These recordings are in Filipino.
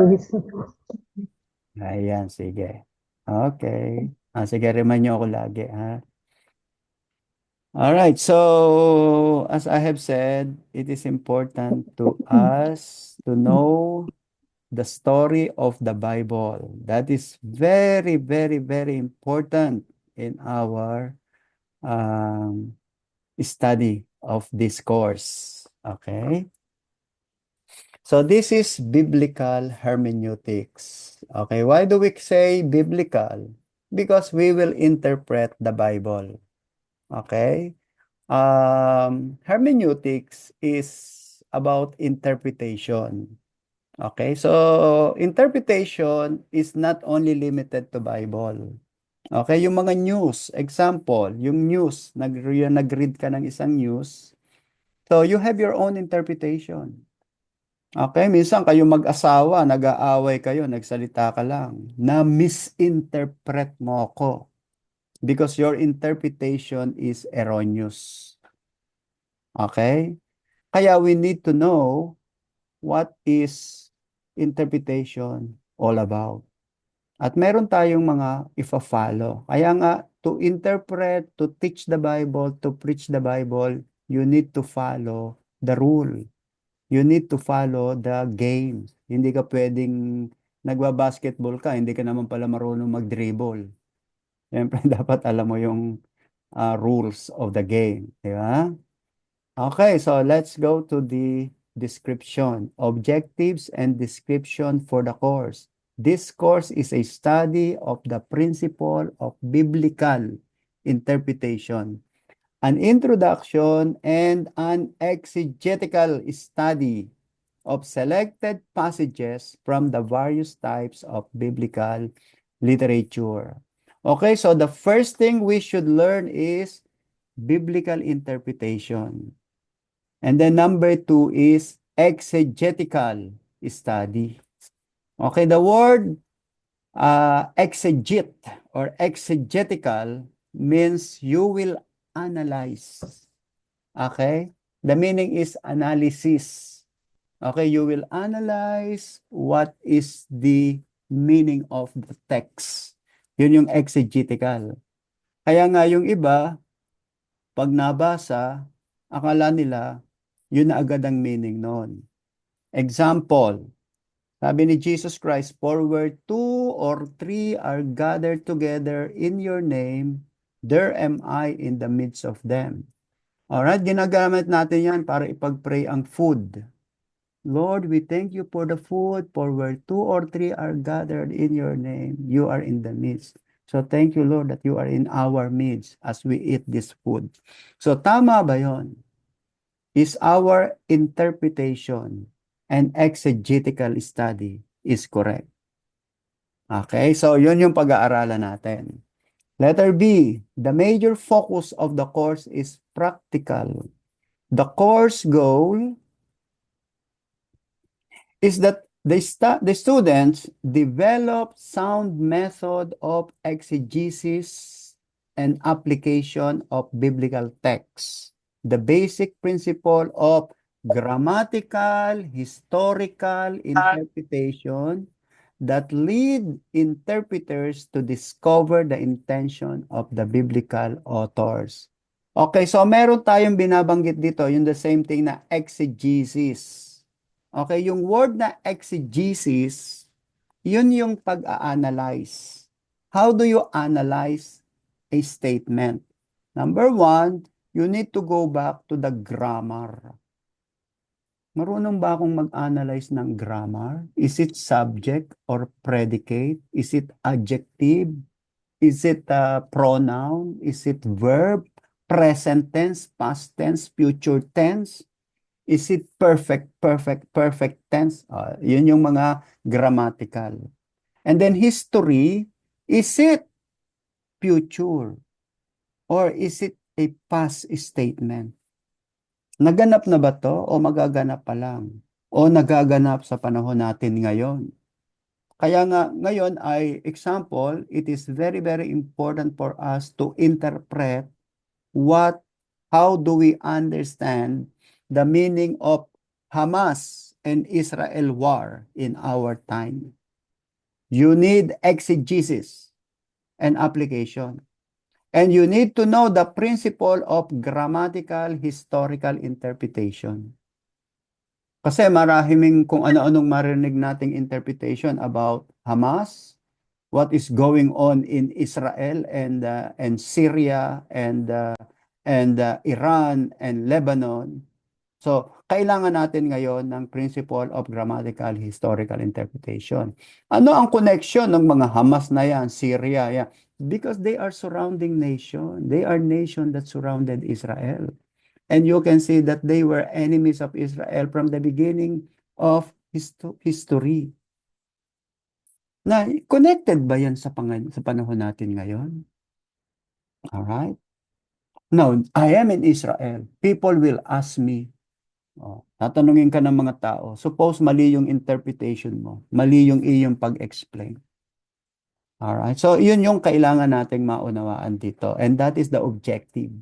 Luis. Ayan, sige. Okay. Sige, remind nyo ako lagi, ha? Alright, so as I have said, it is important to us to know the story of the Bible. That is very, very, very important in our um, study of this course. Okay? So this is biblical hermeneutics. Okay, why do we say biblical? Because we will interpret the Bible. Okay? Hermeneutics is about interpretation. Okay, so interpretation is not only limited to Bible. Okay, yung mga news, example, yung news, nag-read ka ng isang news, so you have your own interpretation. Okay, minsan kayo mag-asawa, nag-aaway kayo, nagsalita ka lang, na misinterpret mo ko because your interpretation is erroneous. Okay? Kaya we need to know what is interpretation all about. At meron tayong mga ifa-follow. Kaya nga, to interpret, to teach the Bible, to preach the Bible, you need to follow the rule. You need to follow the game. Hindi ka pwedeng nagba-basketball ka, hindi ka naman pala marunong mag-dribble. Siyempre, dapat alam mo yung rules of the game. Di ba? Okay, so let's go to the description. Objectives and description for the course. This course is a study of the principle of biblical interpretation, an introduction and an exegetical study of selected passages from the various types of biblical literature. Okay, so the first thing we should learn is biblical interpretation. And then number two is exegetical study. Okay, the word exegete or exegetical means you will analyze. Okay? The meaning is analysis. Okay, you will analyze what is the meaning of the text. Yun yung exegetical. Kaya nga yung iba, pag nabasa, akala nila, yun na agad ang meaning noon. Example, sabi ni Jesus Christ, for where two or three are gathered together in your name, there am I in the midst of them. Alright, ginagamit natin yan para ipag-pray ang food. Lord, we thank you for the food, for where two or three are gathered in your name, you are in the midst. So thank you, Lord, that you are in our midst as we eat this food. So tama ba yon? Is our interpretation and exegetical study is correct? Okay, so yun yung pag-aaralan natin. Letter B, the major focus of the course is practical. The course goal is that the students develop sound method of exegesis and application of biblical texts. The basic principle of grammatical, historical interpretation that lead interpreters to discover the intention of the biblical authors. Okay, so meron tayong binabanggit dito, yung the same thing na exegesis. Okay, yung word na exegesis, yun yung pag-a-analyze. How do you analyze a statement? Number one, you need to go back to the grammar. Marunong ba akong mag-analyze ng grammar? Is it subject or predicate? Is it adjective? Is it a pronoun? Is it verb? Present tense, past tense, future tense? Is it perfect, perfect, perfect tense? Yun yung mga grammatical. And then history, is it future? Or is it a past statement? Naganap na ba to o magaganap pa lang? O nagaganap sa panahon natin ngayon? Kaya nga ngayon ay example, it is very, very important for us to interpret how do we understand the meaning of Hamas and Israel war in our time. You need exegesis and application. And you need to know the principle of grammatical historical interpretation. Kasi maraming kung ano-anong marinig nating interpretation about Hamas, what is going on in Israel and Syria and Iran and Lebanon. So, kailangan natin ngayon ng principle of grammatical historical interpretation. Ano ang connection ng mga Hamas na yan, Syria, yan? Because they are surrounding nation. They are nation that surrounded Israel. And you can see that they were enemies of Israel from the beginning of history. Na connected ba yan sa panahon natin ngayon? Alright? Now, I am in Israel. People will ask me, tatanungin ka ng mga tao, suppose mali yung interpretation mo, mali yung iyong pag-explain. Alright? So, yun yung kailangan nating maunawaan dito. And that is the objective.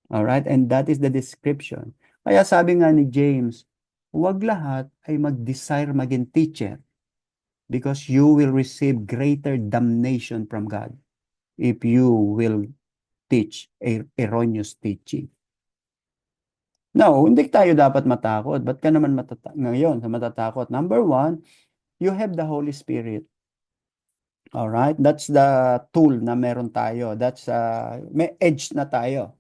Alright? And that is the description. Kaya sabi nga ni James, huwag lahat ay mag-desire maging teacher because you will receive greater damnation from God if you will teach erroneous teaching. No, hindi tayo dapat matakot. Ba't ka naman ngayon matatakot? Number one, you have the Holy Spirit. Alright? That's the tool na meron tayo. That's, may edge na tayo.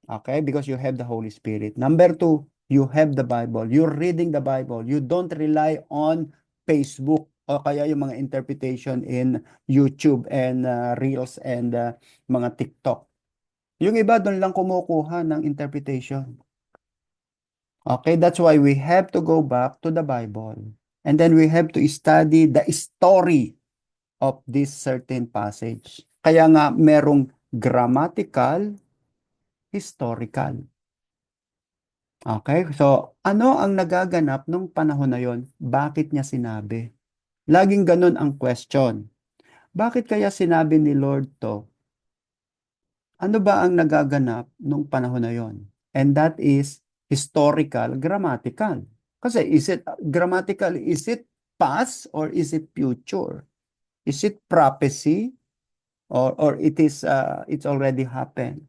Okay? Because you have the Holy Spirit. Number two, you have the Bible. You're reading the Bible. You don't rely on Facebook o kaya yung mga interpretation in YouTube and Reels and mga TikTok. Yung iba doon lang kumukuha ng interpretation. Okay, that's why we have to go back to the Bible. And then we have to study the story of this certain passage. Kaya nga merong grammatical, historical. Okay, so ano ang nagaganap nung panahon na yon? Bakit niya sinabi? Laging ganun ang question. Bakit kaya sinabi ni Lord to? Ano ba ang nagaganap nung panahon na yon? And that is historical, grammatical. Kasi is it grammatical? Is it past or is it future? Is it prophecy or it is it's already happened?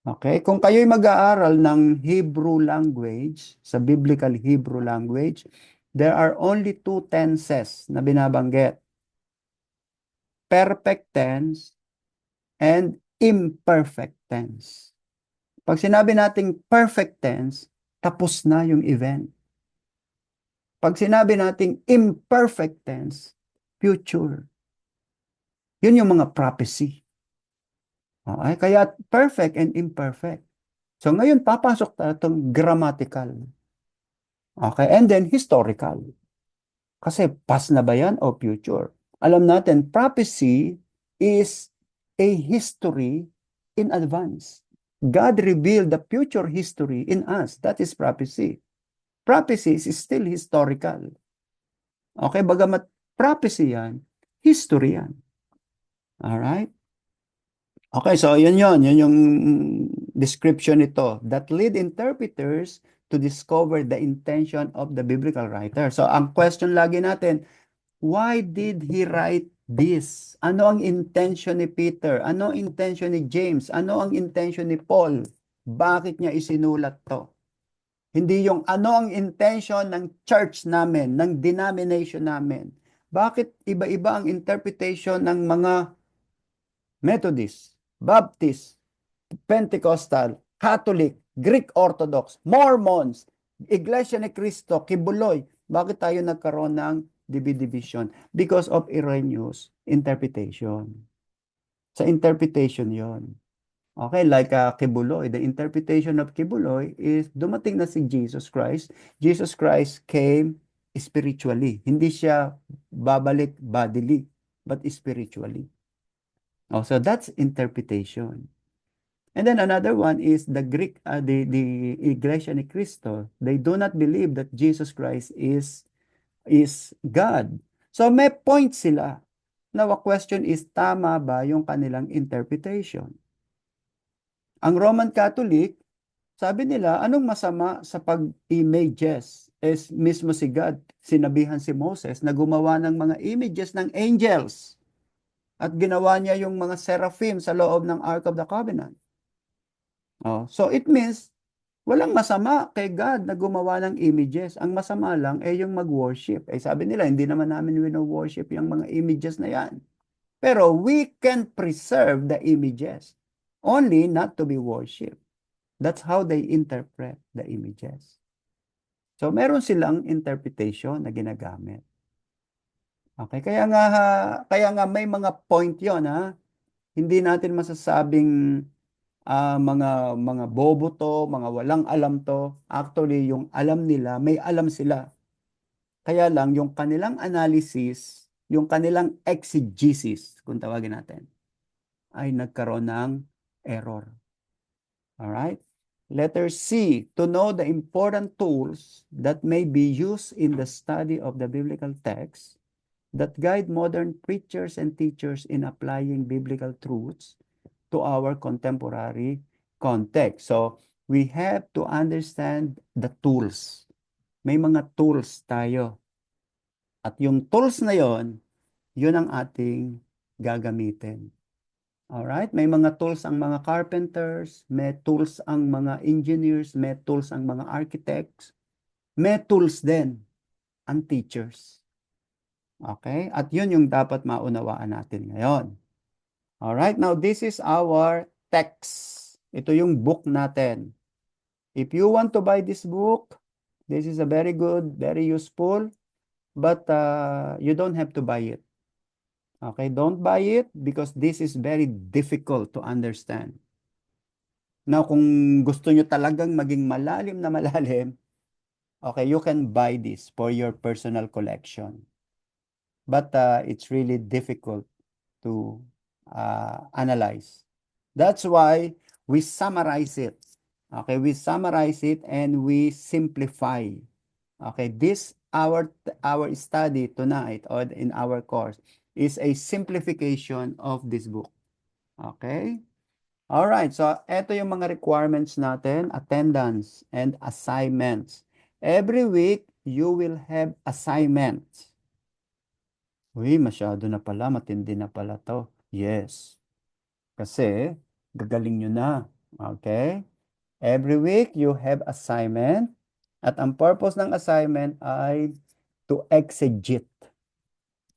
Okay? Kung kayo'y mag-aaral ng Hebrew language, sa biblical Hebrew language, there are only two tenses na binabanggit. Perfect tense and imperfect tense. Pag sinabi nating perfect tense, tapos na yung event. Pag sinabi nating imperfect tense, future. Yun yung mga prophecy. Okay? Kaya perfect and imperfect. So ngayon, papasok tayo itong grammatical. Okay? And then historical. Kasi past na ba yan o future? Alam natin, prophecy is a history in advance. God revealed the future history in us. That is prophecy. Prophecy is still historical. Okay? Bagamat prophecy yan, history yan. Alright? Okay, so yun yun. Yun yung description nito. That lead interpreters to discover the intention of the biblical writer. So ang question lagi natin, why did he write this? Ano ang intention ni Peter? Ano ang intention ni James? Ano ang intention ni Paul? Bakit niya isinulat to? Hindi yung ano ang intention ng church namin, ng denomination namin. Bakit iba-iba ang interpretation ng mga Methodist, Baptist, Pentecostal, Catholic, Greek Orthodox, Mormons, Iglesia ni Cristo, Kibuloy? Bakit tayo nagkaroon ng division? Because of erroneous interpretation. Sa interpretation yon. Okay, like Kibuloy, the interpretation of Kibuloy is dumating na si Jesus Christ. Jesus Christ came spiritually. Hindi siya babalik bodily, but spiritually. Oh, so that's interpretation. And then another one is the Greek, the Iglesia ni Cristo. They do not believe that Jesus Christ is God. So may point sila. Now, a question is, tama ba yung kanilang interpretation? Ang Roman Catholic, sabi nila, anong masama sa pag-images? is mismo si God. Sinabihan si Moses na gumawa ng mga images ng angels at ginawa niya yung mga seraphim sa loob ng Ark of the Covenant. Oh, so it means walang masama kay God na gumawa ng images. Ang masama lang ay yung mag-worship. Eh sabi nila, hindi naman namin wino-worship yung mga images na yan. Pero we can preserve the images, only not to be worshipped. That's how they interpret the images. So meron silang interpretation na ginagamit. Okay, kaya nga may mga point 'yon, ha. Hindi natin masasabing mga bobo to, mga walang alam to. Actually, yung alam nila, may alam sila. Kaya lang yung kanilang analysis, yung kanilang exegesis, kung tawagin natin, ay nagkaroon ng error. Alright? Letter C, to know the important tools that may be used in the study of the biblical text that guide modern preachers and teachers in applying biblical truths to our contemporary context. So, we have to understand the tools. May mga tools tayo. At yung tools na yon, yun ang ating gagamitin. Alright? May mga tools ang mga carpenters, may tools ang mga engineers, may tools ang mga architects, may tools din ang teachers. Okay? At yun yung dapat maunawaan natin ngayon. Alright? Now, this is our text. Ito yung book natin. If you want to buy this book, this is a very good, very useful, but you don't have to buy it. Okay, don't buy it because this is very difficult to understand. Now, kung gusto nyo talagang maging malalim na malalim, okay, you can buy this for your personal collection. But it's really difficult to analyze. That's why we summarize it. Okay, we summarize it and we simplify. Okay, our study tonight or in our course is a simplification of this book. Okay? All right, so ito yung mga requirements natin, attendance and assignments. Every week, you will have assignments. Uy, masyado na pala, matindi na pala to. Yes. Kasi, gagaling nyo na. Okay? Every week, you have assignment. At ang purpose ng assignment ay to exegete.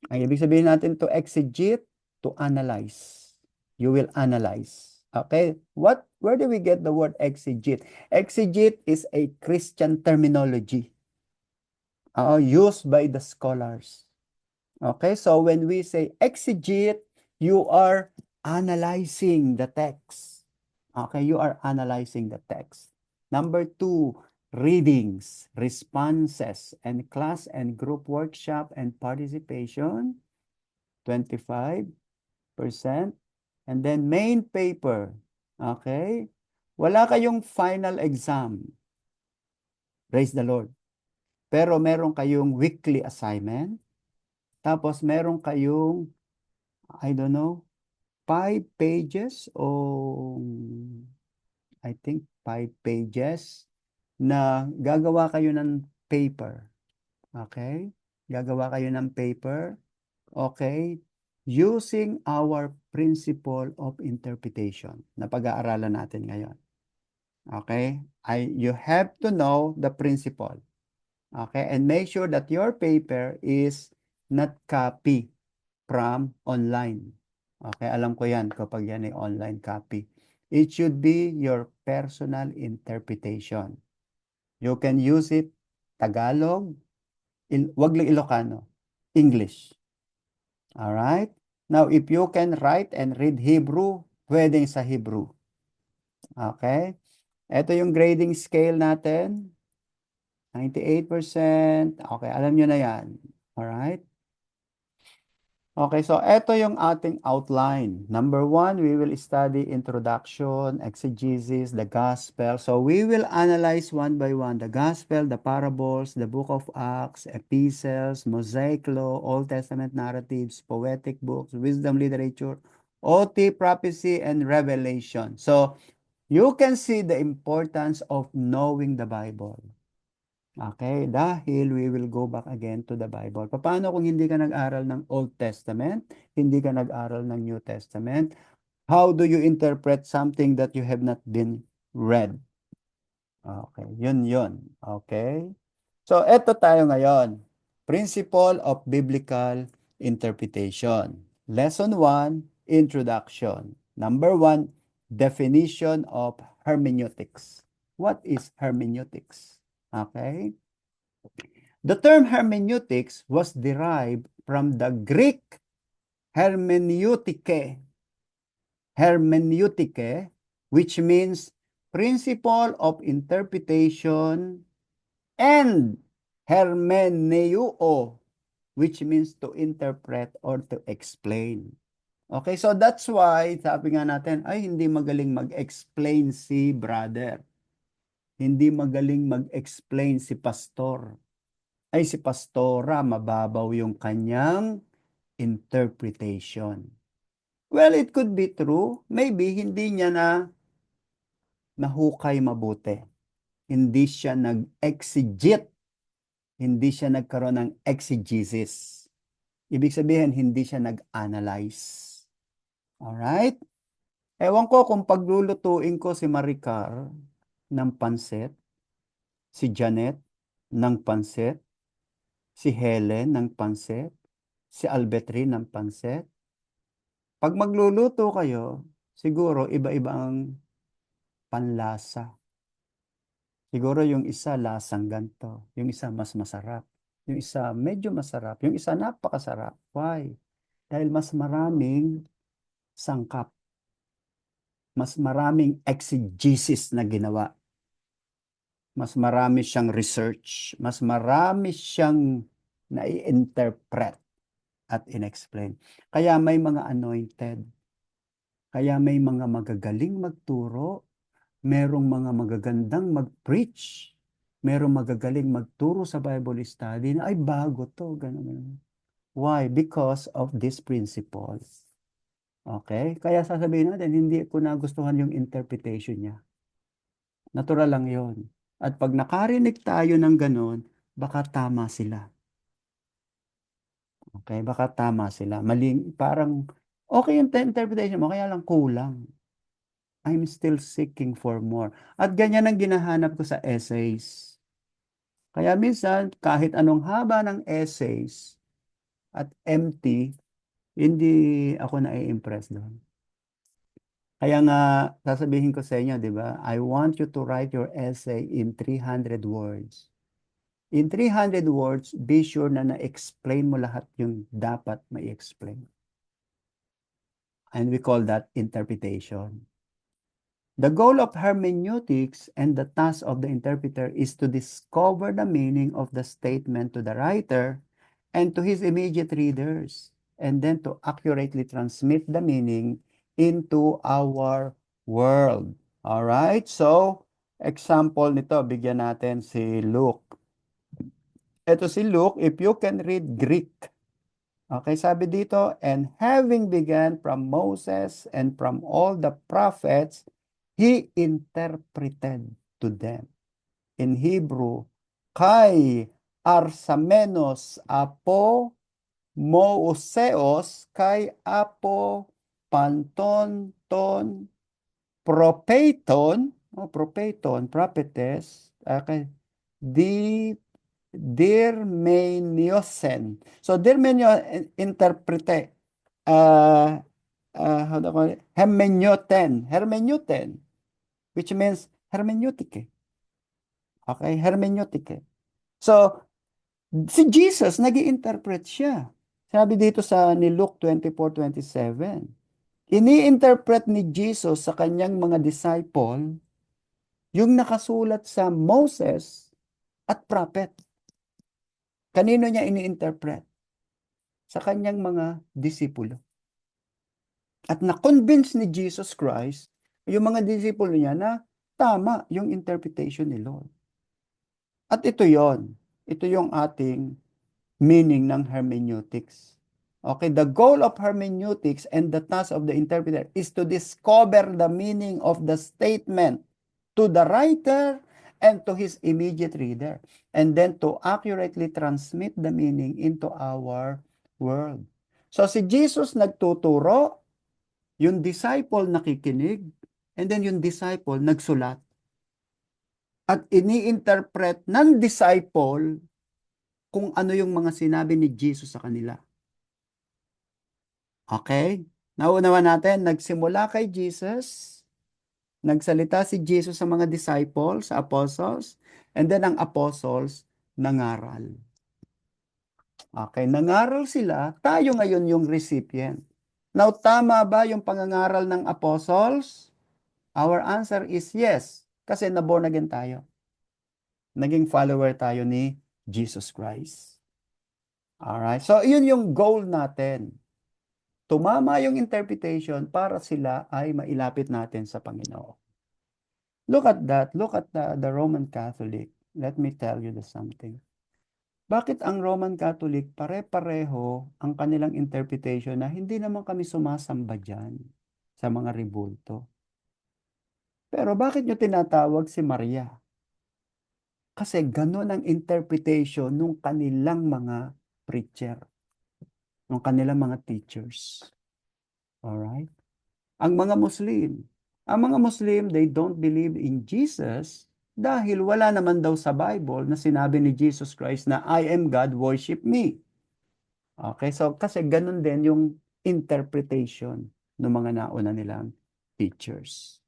Ang ibig sabihin natin to exegete, to analyze. You will analyze. Okay? Where do we get the word exegete? Exegete is a Christian terminology used by the scholars. Okay? So when we say exegete, you are analyzing the text. Okay? You are analyzing the text. Number 2, readings, responses, and class and group workshop and participation, 25%. And then main paper, okay? Wala kayong final exam. Praise the Lord. Pero meron kayong weekly assignment. Tapos meron kayong, I don't know, 5 pages o I think 5 pages na gagawa kayo ng paper. Okay? Gagawa kayo ng paper. Okay? Using our principle of interpretation na pag-aaralan natin ngayon. Okay? You have to know the principle. Okay? And make sure that your paper is not copy from online. Okay? Alam ko yan kapag yan ay online copy. It should be your personal interpretation. You can use it Tagalog, wag lang Ilocano, English. Alright? Now, if you can write and read Hebrew, pwedeng sa Hebrew. Okay? Ito yung grading scale natin. 98%. Okay, alam nyo na yan. Alright? Okay, so ito yung ating outline. Number 1, we will study introduction, exegesis, the gospel. So we will analyze one by one the gospel, the parables, the book of Acts, epistles, Mosaic law, Old Testament narratives, poetic books, wisdom literature, OT, prophecy, and revelation. So you can see the importance of knowing the Bible. Okay, dahil we will go back again to the Bible. Paano kung hindi ka nag-aral ng Old Testament, hindi ka nag-aral ng New Testament? How do you interpret something that you have not been read? Okay, yun. Okay? So, eto tayo ngayon. Principle of Biblical Interpretation. Lesson 1, Introduction. Number 1, Definition of Hermeneutics. What is hermeneutics? Okay? The term hermeneutics was derived from the Greek hermeneutike, which means principle of interpretation, and hermeneuo, which means to interpret or to explain. Okay, so that's why sabi nga natin, ay hindi magaling mag-explain si brother. Hindi magaling mag-explain si pastor. Ay si pastora, mababaw yung kanyang interpretation. Well, it could be true. Maybe hindi niya nahukay mabuti. Hindi siya nag-exegete. Hindi siya nagkaroon ng exegesis. Ibig sabihin, hindi siya nag-analyze. Alright? Ewan ko kung paglulutuin ko si Maricar ng pansit, si Janet ng pansit, si Helen ng pansit, si Albetrin ng pansit. Pag magluluto kayo, siguro iba-iba ang panlasa. Siguro yung isa lasang ganto, yung isa mas masarap, yung isa medyo masarap, yung isa napakasarap. Why? Dahil mas maraming sangkap, mas maraming exegesis na ginawa, mas marami siyang research, mas marami siyang nai-interpret at inexplain. Kaya may mga anointed, kaya may mga magagaling magturo, merong mga magagandang mag-preach, merong magagaling magturo sa Bible study na ay bago to, ganun. Why? Because of these principles. Okay? Kaya sasabihin natin, hindi ko nagustuhan yung interpretation niya. Natural lang yon. At pag nakarinig tayo ng ganun, baka tama sila. Okay? Baka tama sila. Maling, parang, okay yung interpretation mo, kaya lang kulang. I'm still seeking for more. At ganyan ang ginahanap ko sa essays. Kaya minsan, kahit anong haba ng essays at empty, hindi ako na-impress doon. Kaya nga, sasabihin ko sa inyo, di ba? I want you to write your essay in 300 words. In 300 words, be sure na na-explain mo lahat yung dapat ma-explain. And we call that interpretation. The goal of hermeneutics and the task of the interpreter is to discover the meaning of the statement to the writer and to his immediate readers, and then to accurately transmit the meaning into our world. All right? So, example nito, bigyan natin si Luke. Ito si Luke, if you can read Greek. Okay, sabi dito, and having begun from Moses and from all the prophets, he interpreted to them. In Hebrew, kai arsamenos apo mouseos kai apo panton ton propheton, prophetess, okay, di Dirmeniosen. So, interprete. How do I call it? Hermeneuten. Which means hermeneutic. Okay? Hermeneutic. So, si Jesus, nag-i-interpret siya. Sabi dito sa ni Luke 24:27. Ini-interpret ni Jesus sa kanyang mga disciple yung nakasulat sa Moses at prophet. Kanino niya ini-interpret? Sa kanyang mga disipulo. At na-convince ni Jesus Christ, yung mga disipulo niya na tama yung interpretation ni Lord. At ito yon. Ito yung ating meaning ng hermeneutics. Okay, the goal of hermeneutics and the task of the interpreter is to discover the meaning of the statement to the writer and to his immediate reader, and then to accurately transmit the meaning into our world. So si Jesus nagtuturo, yung disciple nakikinig, and then yung disciple nagsulat. At ini-interpret ng disciple kung ano yung mga sinabi ni Jesus sa kanila. Okay? Naunawa natin, nagsimula kay Jesus, nagsalita si Jesus sa mga disciples, sa apostles, and then ang apostles nangaral. Okay, nangaral sila, tayo ngayon yung recipient. Now, tama ba yung pangangaral ng apostles? Our answer is yes, kasi na-born again tayo. Naging follower tayo ni Jesus Christ. Alright, so yun yung goal natin. Tumama yung interpretation para sila ay mailapit natin sa Panginoon. Look at that. Look at the Roman Catholic. Let me tell you something. Bakit ang Roman Catholic pare-pareho ang kanilang interpretation na hindi naman kami sumasamba dyan sa mga rebulto? Pero bakit nyo tinatawag si Maria? Kasi ganun ang interpretation ng kanilang mga preacher, ng kanilang mga teachers. Alright? Ang mga Muslim, they don't believe in Jesus dahil wala naman daw sa Bible na sinabi ni Jesus Christ na I am God, worship me. Okay, so kasi ganun din yung interpretation ng mga nauna nilang teachers.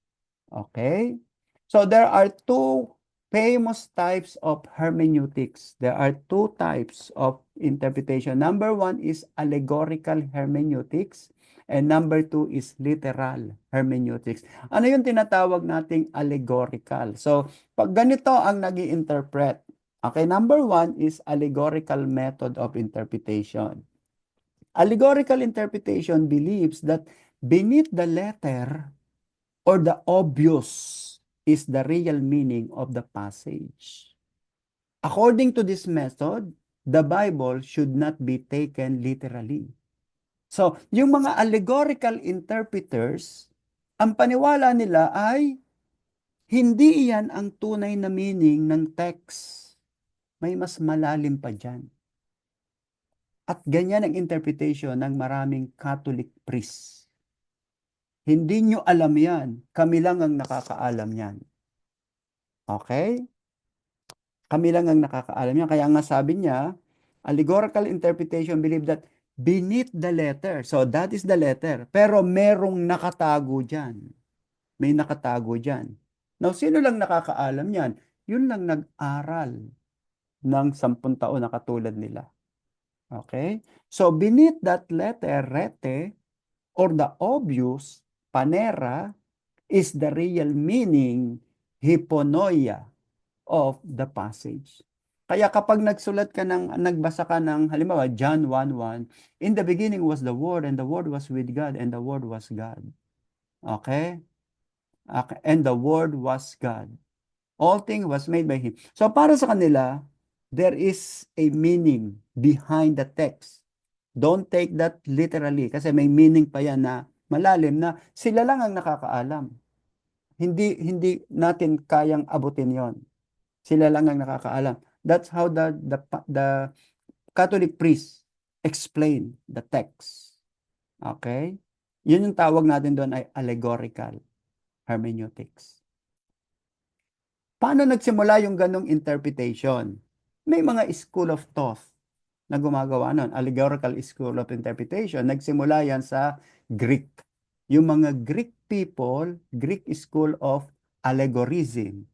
Okay? So there are two famous types of hermeneutics. There are two types of interpretation. Number one is allegorical hermeneutics and number two is literal hermeneutics. Ano yung tinatawag nating allegorical? So, pag ganito ang nag-i-interpret, okay, number one is allegorical method of interpretation. Allegorical interpretation believes that beneath the letter or the obvious is the real meaning of the passage. According to this method, the Bible should not be taken literally. So, yung mga allegorical interpreters, ang paniwala nila ay hindi iyan ang tunay na meaning ng text. May mas malalim pa dyan. At ganyan ang interpretation ng maraming Catholic priests. Hindi nyo alam yan. Kami lang ang nakakaalam yan. Okay? Kami lang ang nakakaalam yan. Kaya nga sabi niya, allegorical interpretation believe that beneath the letter, so that is the letter, pero merong nakatago dyan. May nakatago dyan. Now, sino lang nakakaalam yan? Yun lang nag-aral ng 10 taon na katulad nila. Okay? So, beneath that letter, rete, or the obvious, panera, is the real meaning, hyponoia, of the passage. Kaya kapag nagbasa ka ng, halimbawa, John 1:1, in the beginning was the Word, and the Word was with God, and the Word was God. Okay? Okay. And the Word was God. All things was made by Him. So para sa kanila, there is a meaning behind the text. Don't take that literally kasi may meaning pa yan na malalim na sila lang ang nakakaalam. Hindi natin kayang abutin yon. Sila lang ang nakakaalam. That's how the Catholic priests explain the text. Okay? Yun yung tawag natin doon ay allegorical hermeneutics. Paano nagsimula yung ganong interpretation? May mga school of thought na gumagawa nun. Allegorical school of interpretation. Nagsimula yan sa Greek. Yung mga Greek people, Greek school of allegorism.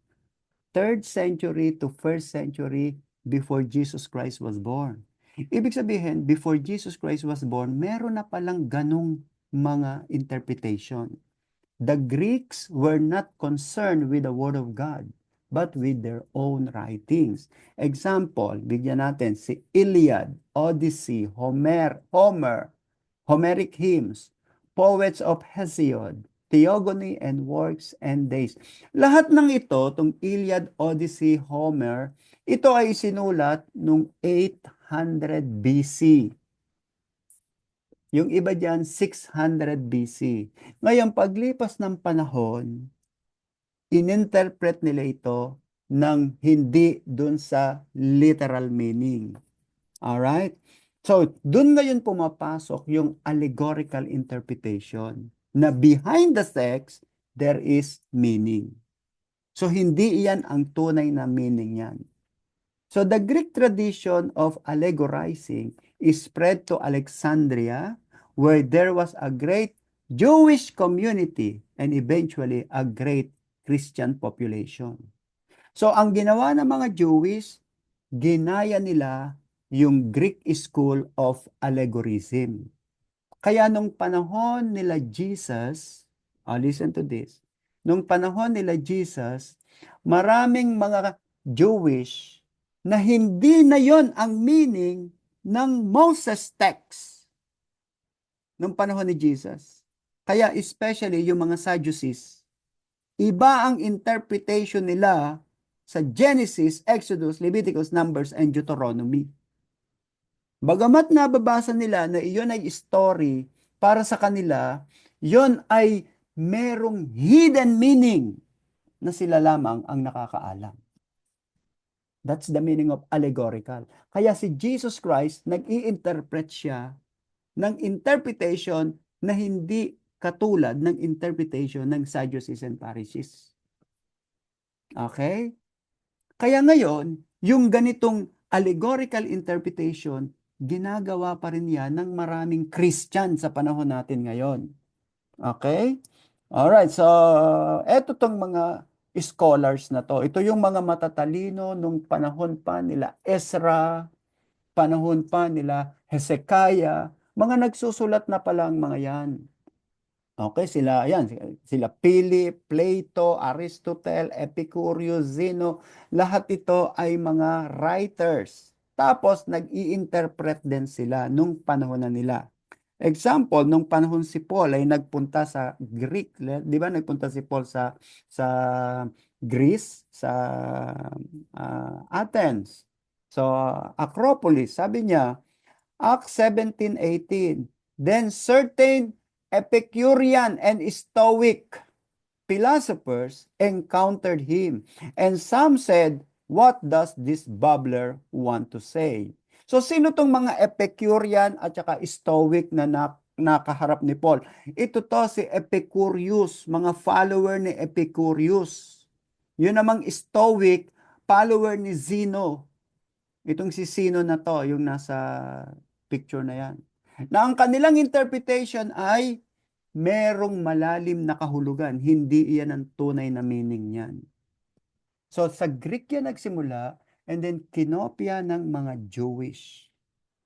3rd century to 1st century before Jesus Christ was born. Ibig sabihin, before Jesus Christ was born, meron na palang ganong mga interpretation. The Greeks were not concerned with the Word of God, but with their own writings. Example, bigyan natin si Iliad, Odyssey, Homeric hymns, poets of Hesiod, Theogony and Works and Days. Lahat ng ito, itong Iliad, Odyssey, Homer, ito ay sinulat noong 800 BC. Yung iba dyan, 600 BC. Ngayon, paglipas ng panahon, ininterpret nila ito ng hindi dun sa literal meaning. Alright? So, dun ngayon pumapasok yung allegorical interpretation na behind the text, there is meaning. So, hindi iyan ang tunay na meaning yan. So, the Greek tradition of allegorizing is spread to Alexandria, where there was a great Jewish community and eventually a great Christian population. So, ang ginawa ng mga Jewish, ginaya nila yung Greek school of allegorism. Kaya nung panahon nila Jesus, listen to this, nung panahon nila Jesus, maraming mga Jewish na hindi na yon ang meaning ng Moses text nung panahon ni Jesus. Kaya especially yung mga Sadducees, iba ang interpretation nila sa Genesis, Exodus, Leviticus, Numbers, and Deuteronomy. Bagamat nababasa nila na iyon ay story para sa kanila, iyon ay merong hidden meaning na sila lamang ang nakakaalam. That's the meaning of allegorical. Kaya si Jesus Christ, nag-i-interpret siya ng interpretation na hindi katulad ng interpretation ng Sadducees and Pharisees. Okay? Kaya ngayon, yung ganitong allegorical interpretation, ginagawa pa rin yan ng maraming Christian sa panahon natin ngayon. Okay? Alright, so eto tong mga scholars na to. Ito yung mga matatalino nung panahon pa nila Ezra, panahon pa nila Hezekiah, mga nagsusulat na pala ang mga yan. Okay, sila Philip, Plato, Aristotle, Epicurus, Zeno, lahat ito ay mga writers. Tapos nag-i-interpret din sila nung panahon na nila. Example, nung panahon si Paul ay nagpunta sa Greek, di ba? Nagpunta si Paul sa Greece, sa Athens. So, Acropolis, sabi niya, Acts 17:18. Then certain Epicurean and Stoic philosophers encountered him, and some said, "What does this babbler want to say?" So sino tong mga Epicurean at saka Stoic na nakaharap ni Paul? Ito to si Epicurus, mga follower ni Epicurus. Yun namang Stoic, follower ni Zeno. Itong si Zeno na to, yung nasa picture na yan. Na ang kanilang interpretation ay merong malalim na kahulugan. Hindi iyan ang tunay na meaning niyan. So sa Greek yan nagsimula and then kinopya ng mga Jewish.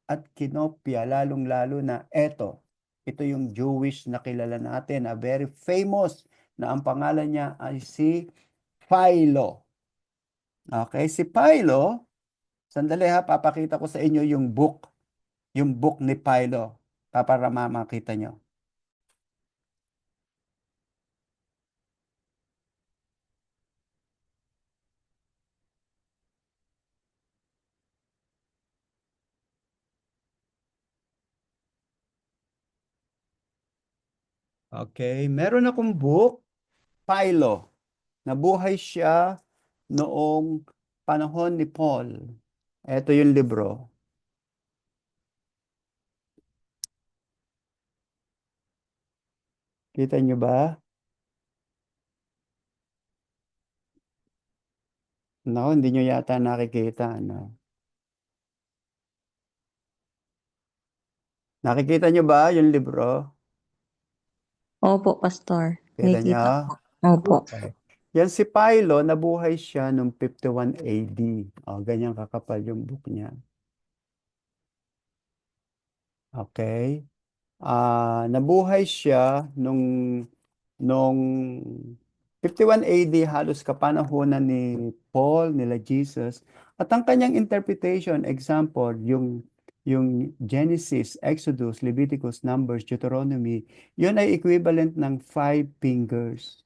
At kinopya lalong-lalo na ito yung Jewish na kilala natin, a very famous na ang pangalan niya ay si Philo. Okay, si Philo, sandali ha, papakita ko sa inyo yung book ni Philo, para makita nyo. Okay, meron akong book, Philo. Nabuhay siya noong panahon ni Paul. Ito yung libro. Kita nyo ba? No, hindi nyo yata nakikita. No? Nakikita nyo ba yung libro? Opo, Pastor. Kita nyo? Nakikita po. Opo. Okay. Yan si Philo, nabuhay siya noong 51 AD. O, ganyan kakapal yung book niya. Okay. Nabuhay siya nung 51 AD, halos kapanahonan ni Paul, nila Jesus. At ang kanyang interpretation, example, yung Genesis, Exodus, Leviticus, Numbers, Deuteronomy, yun ay equivalent ng 5 fingers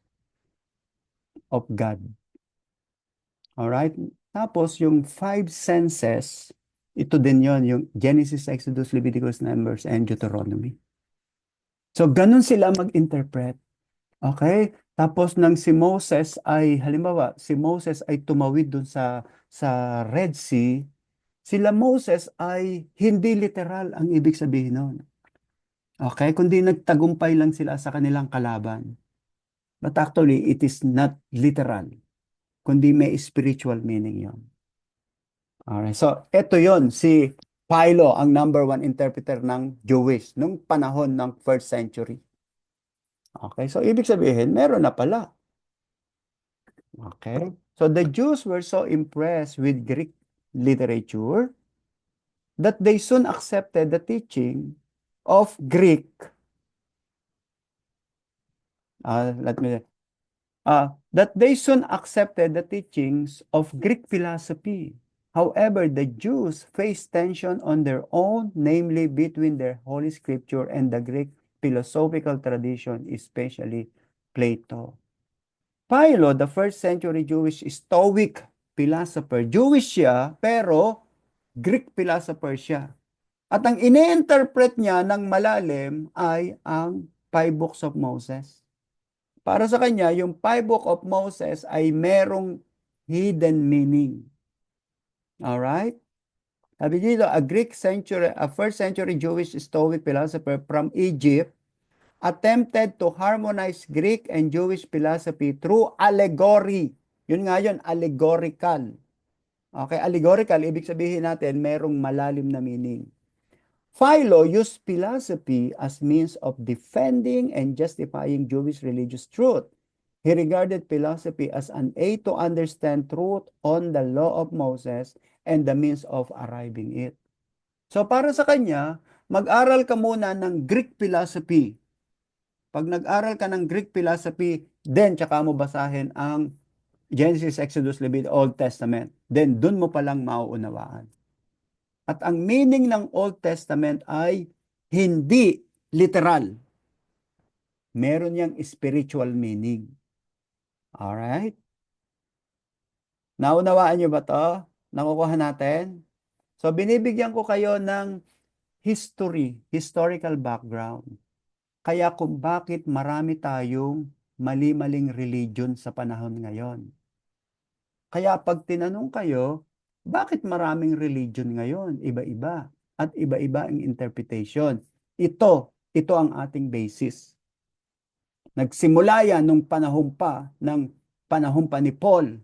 of God. Alright? Tapos yung 5 senses, ito din yon, yung Genesis, Exodus, Leviticus, Numbers, and Deuteronomy. So, ganun sila mag-interpret. Okay? Tapos nang si Moses ay, halimbawa, si Moses ay tumawid dun sa Red Sea, sila Moses ay hindi literal ang ibig sabihin nun. Okay? Kundi nagtagumpay lang sila sa kanilang kalaban. But actually, it is not literal, kundi may spiritual meaning yon. Alright, so ito yon si Philo, ang number one interpreter ng Jewish nung panahon ng first century. Okay, so ibig sabihin, meron na pala. Okay, so the Jews were so impressed with Greek literature that they soon accepted the teaching of Greek. Let me that they soon accepted the teachings of Greek philosophy. However, the Jews faced tension on their own, namely between their Holy Scripture and the Greek philosophical tradition, especially Plato. Philo, the first century Jewish Stoic philosopher, Jewish siya, pero Greek philosopher siya. At ang ine-interpret niya ng malalim ay ang Five Books of Moses. Para sa kanya, yung Five Book of Moses ay merong hidden meaning. Alright? Sabi dito, a first century Jewish Stoic philosopher from Egypt attempted to harmonize Greek and Jewish philosophy through allegory. Yun nga yun, allegorical. Okay, allegorical, ibig sabihin natin, merong malalim na meaning. Philo used philosophy as means of defending and justifying Jewish religious truth. He regarded philosophy as an aid to understand truth on the law of Moses and the means of arriving it. So para sa kanya, mag-aral ka muna ng Greek philosophy. Pag nag-aral ka ng Greek philosophy, then tsaka mo basahin ang Genesis, Exodus, Leviticus, Old Testament. Then dun mo palang mauunawaan. At ang meaning ng Old Testament ay hindi literal. Meron niyang spiritual meaning. Alright? Naunawaan niyo ba to? Nakukuha natin? So, binibigyan ko kayo ng historical background. Kaya kung bakit marami tayong mali-maling religion sa panahon ngayon. Kaya pag tinanong kayo, bakit maraming religion ngayon? Iba-iba. At iba-iba ang interpretation. Ito ang ating basis. Nagsimula yan nung panahon pa ni Paul.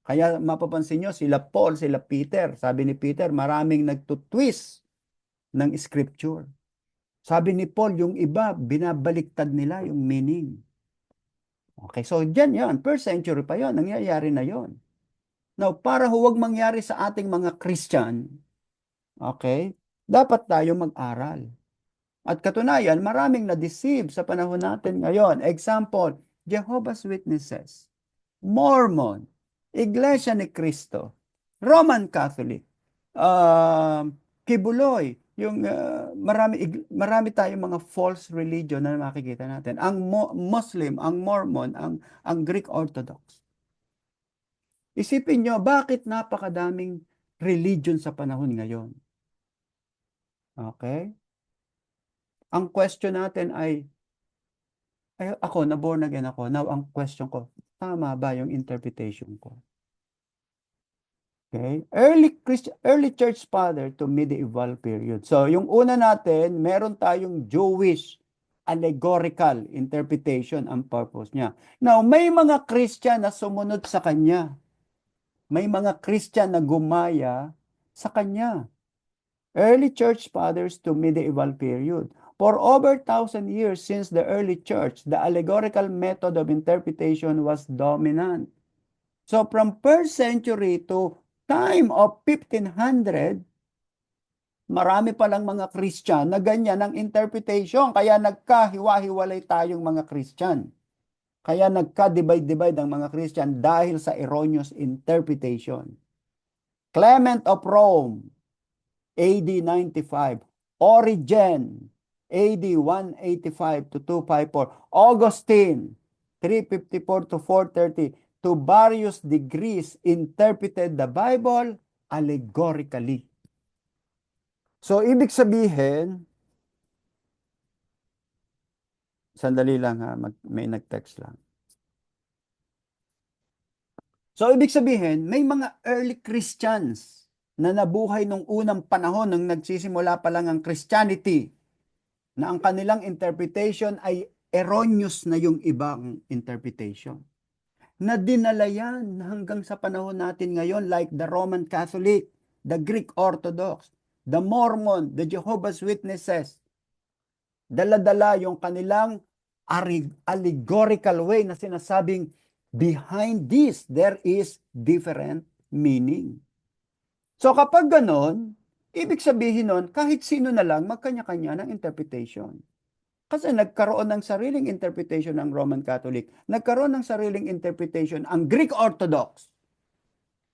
Kaya mapapansin nyo, sila Paul, sila Peter. Sabi ni Peter, maraming nagtutwist ng scripture. Sabi ni Paul, yung iba, binabaliktad nila yung meaning. Okay, so dyan yan. First century pa yon, nangyayari na yon. Now, para huwag mangyari sa ating mga Christian, okay, dapat tayo mag-aral. At katunayan, maraming na-deceive sa panahon natin ngayon. Example, Jehovah's Witnesses, Mormon, Iglesia ni Cristo, Roman Catholic, Kibuloy, yung marami tayong mga false religion na makikita natin. Ang Muslim, ang Mormon, ang Greek Orthodox. Isipin nyo, bakit napakadaming religion sa panahon ngayon? Okay? Ang question natin ay ako, na-born again ako. Now, ang question ko, tama ba yung interpretation ko? Okay? Early church father to medieval period. So, yung una natin, meron tayong Jewish allegorical interpretation ang purpose niya. Now, may mga Christian na sumunod sa kanya. May mga Christian na gumaya sa kanya. Early church fathers to medieval period. For over 1,000 years since the early church, the allegorical method of interpretation was dominant. So from first century to time of 1500, marami palang mga Christian na ganyan ang interpretation. Kaya nagkahiwa-hiwalay tayong mga Christian. Kaya nagka-divide-divide ang mga Christian dahil sa erroneous interpretation. Clement of Rome, AD 95. Origen, AD 185 to 254. Augustine, 354 to 430. To various degrees interpreted the Bible allegorically. So, ibig sabihin, Sandali lang ha, may nag-text lang. So, ibig sabihin, may mga early Christians na nabuhay nung unang panahon nung nagsisimula pa lang ang Christianity, na ang kanilang interpretation ay erroneous na yung ibang interpretation. Na dinala yan hanggang sa panahon natin ngayon, like the Roman Catholic, the Greek Orthodox, the Mormon, the Jehovah's Witnesses. Dala-dala yung kanilang allegorical way na sinasabing, behind this, there is different meaning. So kapag ganon, ibig sabihin nun, kahit sino na lang, magkanya-kanya ng interpretation. Kasi nagkaroon ng sariling interpretation ng Roman Catholic, nagkaroon ng sariling interpretation ang Greek Orthodox.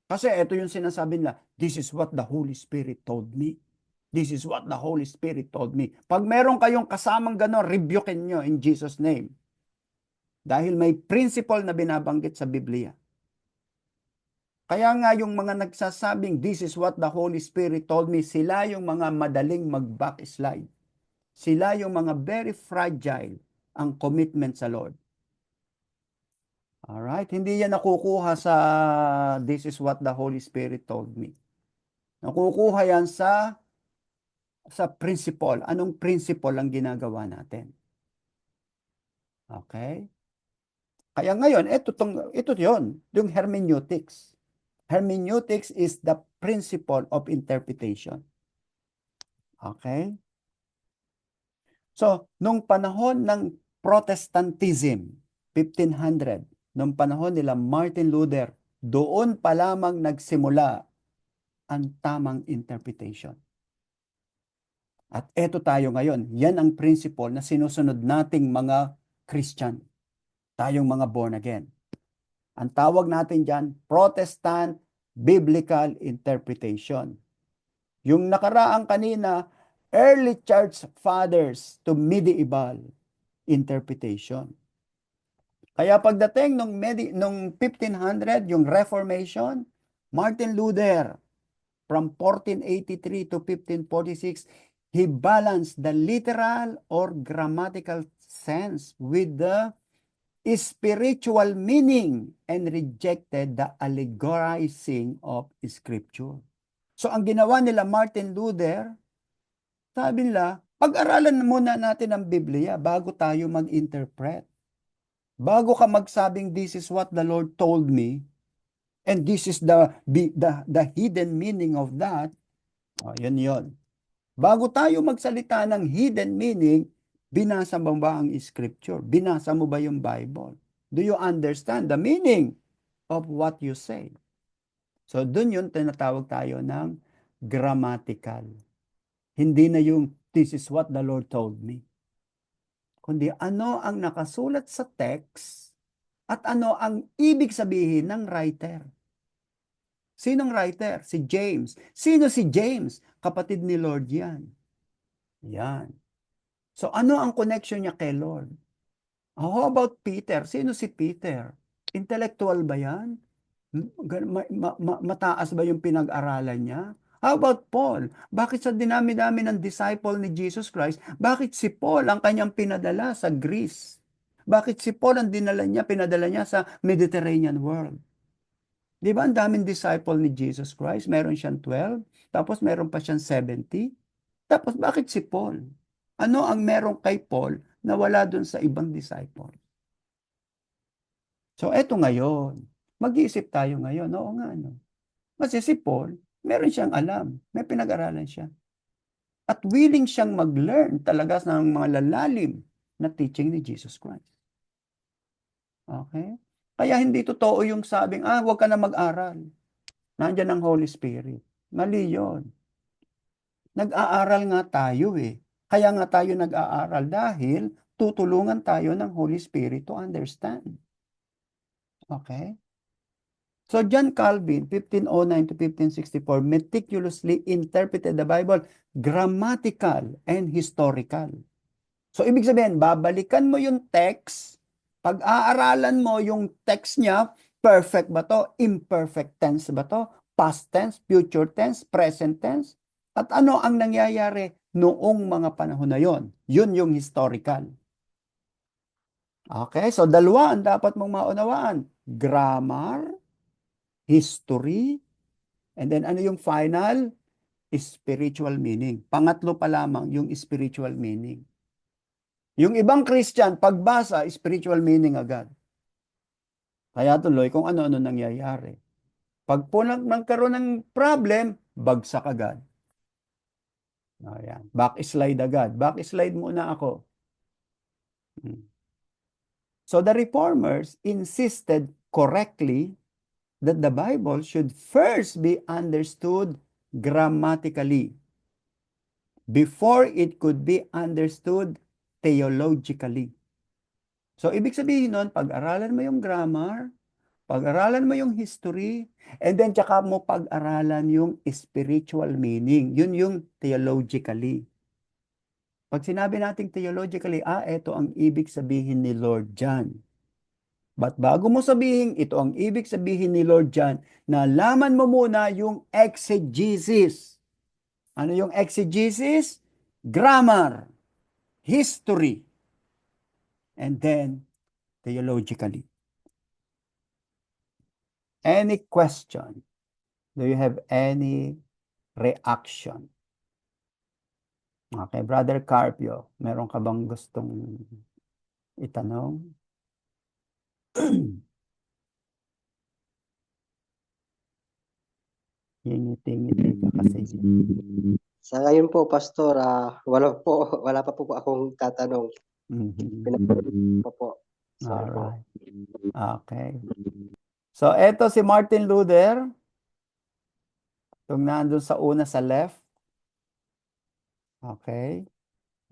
Kasi ito yung sinasabi nila, this is what the Holy Spirit told me. This is what the Holy Spirit told me. Pag meron kayong kasamang gano'n, rebukein nyo in Jesus' name. Dahil may principle na binabanggit sa Biblia. Kaya nga yung mga nagsasabing, this is what the Holy Spirit told me, sila yung mga madaling mag-backslide. Sila yung mga very fragile ang commitment sa Lord. Alright? Hindi yan nakukuha sa this is what the Holy Spirit told me. Nakukuha yan sa principle. Anong principle ang ginagawa natin? Okay? Kaya ngayon, ito yun, yung hermeneutics. Hermeneutics is the principle of interpretation. Okay? So, nung panahon ng Protestantism, 1500, nung panahon nila Martin Luther, doon pa lamang nagsimula ang tamang interpretation. At eto tayo ngayon, yan ang principle na sinusunod nating mga Christian, tayong mga born again. Ang tawag natin dyan, Protestant Biblical Interpretation. Yung nakaraang kanina, early church fathers to medieval interpretation. Kaya pagdating nung 1500, yung Reformation, Martin Luther, from 1483 to 1546, he balanced the literal or grammatical sense with the spiritual meaning and rejected the allegorizing of Scripture. So ang ginawa nila Martin Luther, sabi nila, pag-aralan muna natin ang Biblia bago tayo mag-interpret. Bago ka magsabing, this is what the Lord told me, and this is the hidden meaning of that, yun. Bago tayo magsalita ng hidden meaning, binasa mo ba ang Scripture? Binasa mo ba yung Bible? Do you understand the meaning of what you say? So, dun yun tinatawag tayo ng grammatical. Hindi na yung, this is what the Lord told me. Kundi ano ang nakasulat sa text at ano ang ibig sabihin ng writer. Sinong writer? Si James. Sino si James? Kapatid ni Lord yan. Yan. So ano ang connection niya kay Lord? How about Peter? Sino si Peter? Intellectual ba yan? Mataas ba yung pinag-aralan niya? How about Paul? Bakit sa dinami-dami ng disciple ni Jesus Christ, bakit si Paul ang kanyang pinadala sa Greece? Bakit si Paul ang pinadala niya sa Mediterranean world? Di ba ang daming disciple ni Jesus Christ? Meron siyang 12, tapos meron pa siyang 70. Tapos bakit si Paul? Ano ang meron kay Paul na wala dun sa ibang disciple? So eto ngayon, mag-iisip tayo ngayon, oo nga no. Kasi si Paul, meron siyang alam, may pinag-aralan siya. At willing siyang mag-learn talaga ng mga lalalim na teaching ni Jesus Christ. Okay? Kaya hindi totoo yung sabing, huwag ka na mag-aral. Nandiyan ang Holy Spirit. Mali yun. Nag-aaral nga tayo eh. Kaya nga tayo nag-aaral dahil tutulungan tayo ng Holy Spirit to understand. Okay? So John Calvin, 1509 to 1564, meticulously interpreted the Bible grammatical and historical. So ibig sabihin, babalikan mo yung text, pag-aaralan mo yung text niya, perfect ba to? Imperfect tense ba to? Past tense, future tense, present tense? At ano ang nangyayari noong mga panahon na yon? Yun yung historical. Okay, so dalawa ang dapat mong maunawaan. Grammar, history, and then ano yung final? Spiritual meaning. Pangatlo pa lamang yung spiritual meaning. Yung ibang Christian, pagbasa, spiritual meaning agad. Kaya tuloy kung ano-ano nangyayari. Pag po nagkaroon ng problem, bagsak agad. Ayan. Backslide agad. Backslide muna ako. Hmm. So the reformers insisted correctly that the Bible should first be understood grammatically before it could be understood theologically. So, ibig sabihin nun, pag-aralan mo yung grammar, pag-aralan mo yung history, and then tsaka mo pag-aralan yung spiritual meaning. Yun yung theologically. Pag sinabi nating theologically, ito ang ibig sabihin ni Lord John. But bago mo sabihin, ito ang ibig sabihin ni Lord John, nalaman mo muna yung exegesis. Ano yung exegesis? Grammar, history, and then theologically. Any question? Do you have any reaction? Okay, Brother Carpio, meron ka bang gustong itanong? Ngiti-ngiti ka kasi. Sa ngayon po, Pastor, wala pa po akong tatanong. Mhm. Pinag- pa po. Sorry po. Alright. Okay. So, eto si Martin Luther. Itong nandun sa una sa left. Okay.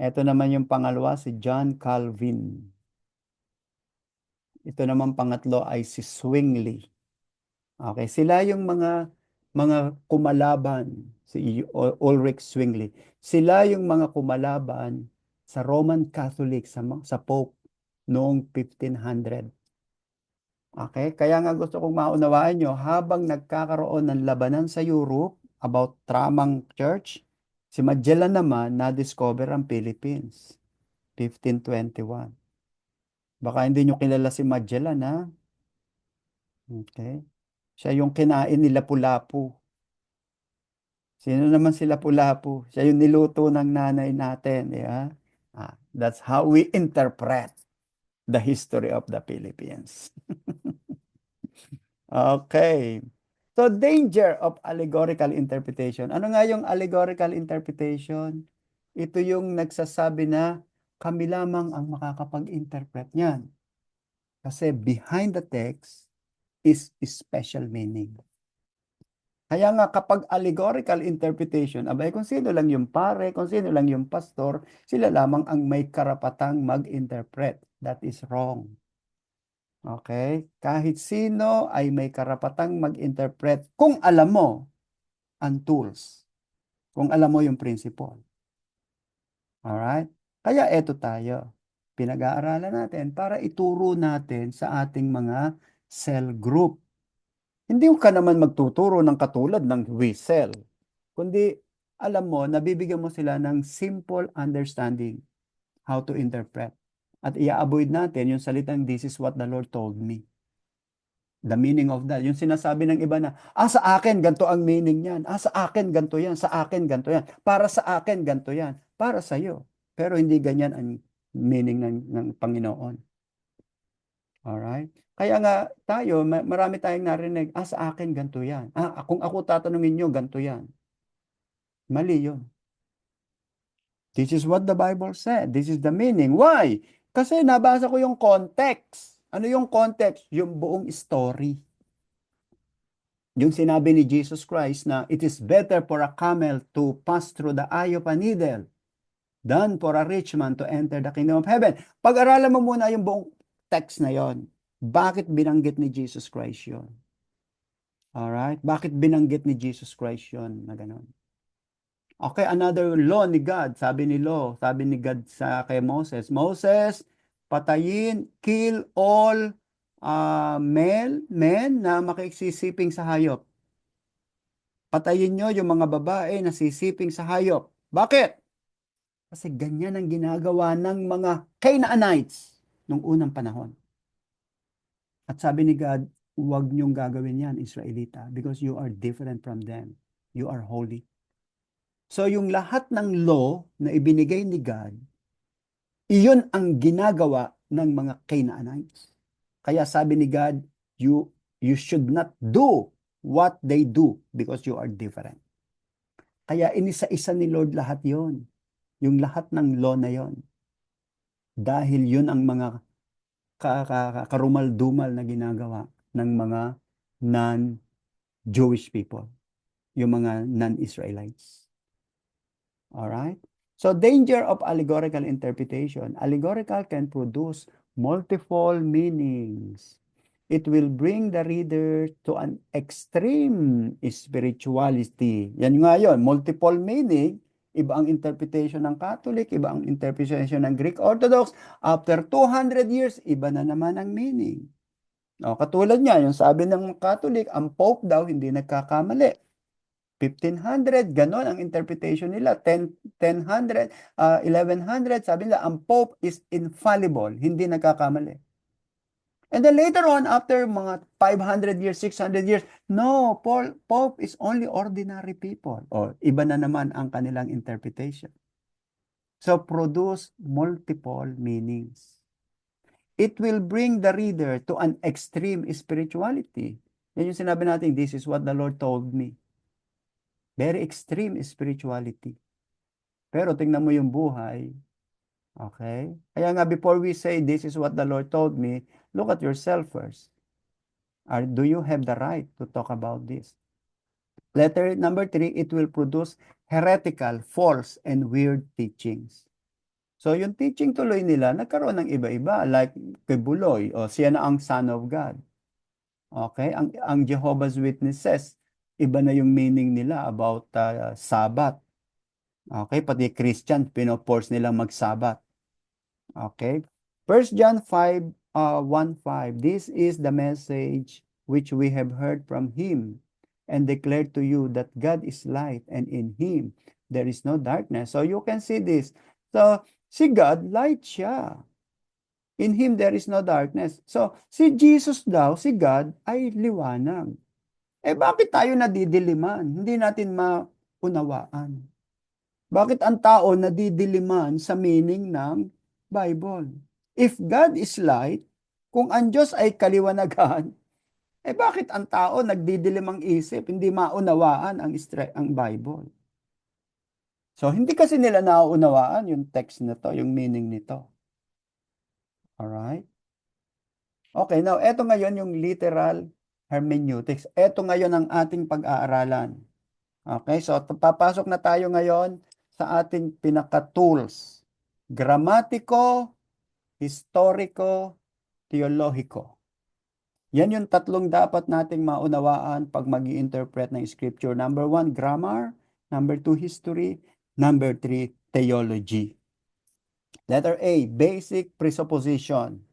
Ito naman yung pangalawa, si John Calvin. Ito naman pangatlo ay si Zwingli. Okay, sila yung mga kumalaban, si Ulrich Zwingli. Sila yung mga kumalaban sa Roman Catholic, sa Pope noong 1500. Okay, kaya nga gusto kong maunawaan nyo, habang nagkakaroon ng labanan sa Europe about tramang church, si Magellan naman na-discover ang Philippines, 1521. Baka hindi nyo kilala si Magellan, ha? Okay. Siya yung kinain ni Lapu-Lapu. Sino naman si Lapu-Lapu? Siya yung niluto ng nanay natin, di ba? That's how we interpret the history of the Philippines. Okay. So, danger of allegorical interpretation. Ano nga yung allegorical interpretation? Ito yung nagsasabi na kami lamang ang makakapag-interpret niyan. Kasi behind the text is special meaning. Kaya nga kapag allegorical interpretation, abay kung sino lang yung pare, kung sino lang yung pastor, sila lamang ang may karapatang mag-interpret. That is wrong. Okay? Kahit sino ay may karapatang mag-interpret kung alam mo ang tools, kung alam mo yung principle. Alright? Kaya eto tayo. Pinag-aaralan natin para ituro natin sa ating mga cell group. Hindi ka naman magtuturo ng katulad ng whistle, kundi alam mo, nabibigyan mo sila ng simple understanding how to interpret. At i-avoid natin yung salitang, this is what the Lord told me. The meaning of that. Yung sinasabi ng iba na, sa akin, ganito ang meaning niyan. Sa akin, ganito yan. Sa akin, ganito yan. Para sa akin, ganito yan. Para sa iyo. Pero hindi ganyan ang meaning ng Panginoon. Alright? Kaya nga tayo, marami tayong narinig, sa akin ganito yan. Kung ako tatanungin nyo, ganito yan. Mali yun. This is what the Bible said. This is the meaning. Why? Kasi nabasa ko yung context. Ano yung context? Yung buong story. Yung sinabi ni Jesus Christ na it is better for a camel to pass through the eye of a needle than for a rich man to enter the kingdom of heaven. Pag-aralan mo muna yung buong text na yon. Bakit binanggit ni Jesus Christ yun? Alright? Bakit binanggit ni Jesus Christ yun na gano'n? Okay, another law ni God. Sabi ni God kay Moses, Moses, patayin, kill all men na makiksisiping sa hayop. Patayin nyo yung mga babae na sisiping sa hayop. Bakit? Kasi ganyan ang ginagawa ng mga Canaanites. nung unang panahon. At sabi ni God, huwag niyong gagawin yan, Israelita, because you are different from them. You are holy. So yung lahat ng law na ibinigay ni God, iyon ang ginagawa ng mga Canaanites. Kaya sabi ni God, you should not do what they do because you are different. Kaya inisa-isa ni Lord lahat yon, yung lahat ng law na yon. Dahil yun ang mga karumal-dumal na ginagawa ng mga non-Jewish people, yung mga non-Israelites. Alright? So, danger of allegorical interpretation. Allegorical can produce multiple meanings. It will bring the reader to an extreme spirituality. Yan nga yun, multiple meaning. Iba ang interpretation ng Catholic, iba ang interpretation ng Greek Orthodox. After 200 years, iba na naman ang meaning. O, katulad niya, yung sabi ng Catholic, ang Pope daw hindi nagkakamali. 1500, ganon ang interpretation nila. 1100, sabi nila, ang Pope is infallible, hindi nagkakamali. And then later on, after mga 500 years, 600 years, no, Pope is only ordinary people. O, iba na naman ang kanilang interpretation. So, produce multiple meanings. It will bring the reader to an extreme spirituality. Yan yung sinabi natin, this is what the Lord told me. Very extreme spirituality. Pero tingnan mo yung buhay. Okay? Kaya nga before we say, this is what the Lord told me, look at yourself first. Do you have the right to talk about this? Letter number 3, it will produce heretical, false, and weird teachings. So yung teaching tuloy nila, nagkaroon ng iba-iba. Like kay Buloy, o siya na ang Son of God. Okay? Ang Jehovah's Witnesses, iba na yung meaning nila about Sabbath. Okay? Pati Christian, pinoforce nilang mag-Sabbath. Okay? 1 John 5, 1:5. This is the message which we have heard from Him and declared to you that God is light and in Him there is no darkness. So you can see this. So, si God, light siya. In Him there is no darkness. So, si Jesus daw, si God, ay liwanag. Bakit tayo nadidiliman? Hindi natin maunawaan. Bakit ang tao nadidiliman sa meaning ng Bible? If God is light, kung ang Diyos ay kaliwanagan, bakit ang tao nagdidilim ang isip, hindi maunawaan ang Bible? So, hindi kasi nila nauunawaan yung text nito, yung meaning nito. Alright? Okay, now, eto ngayon yung literal hermeneutics. Eto ngayon ang ating pag-aaralan. Okay, so papasok na tayo ngayon sa ating pinaka-tools. Gramatiko, historiko, teologiko. Yan yung tatlong dapat nating maunawaan pag mag-i-interpret ng scripture. Number 1, grammar. Number 2, history. Number 3, theology. Letter A, basic presupposition.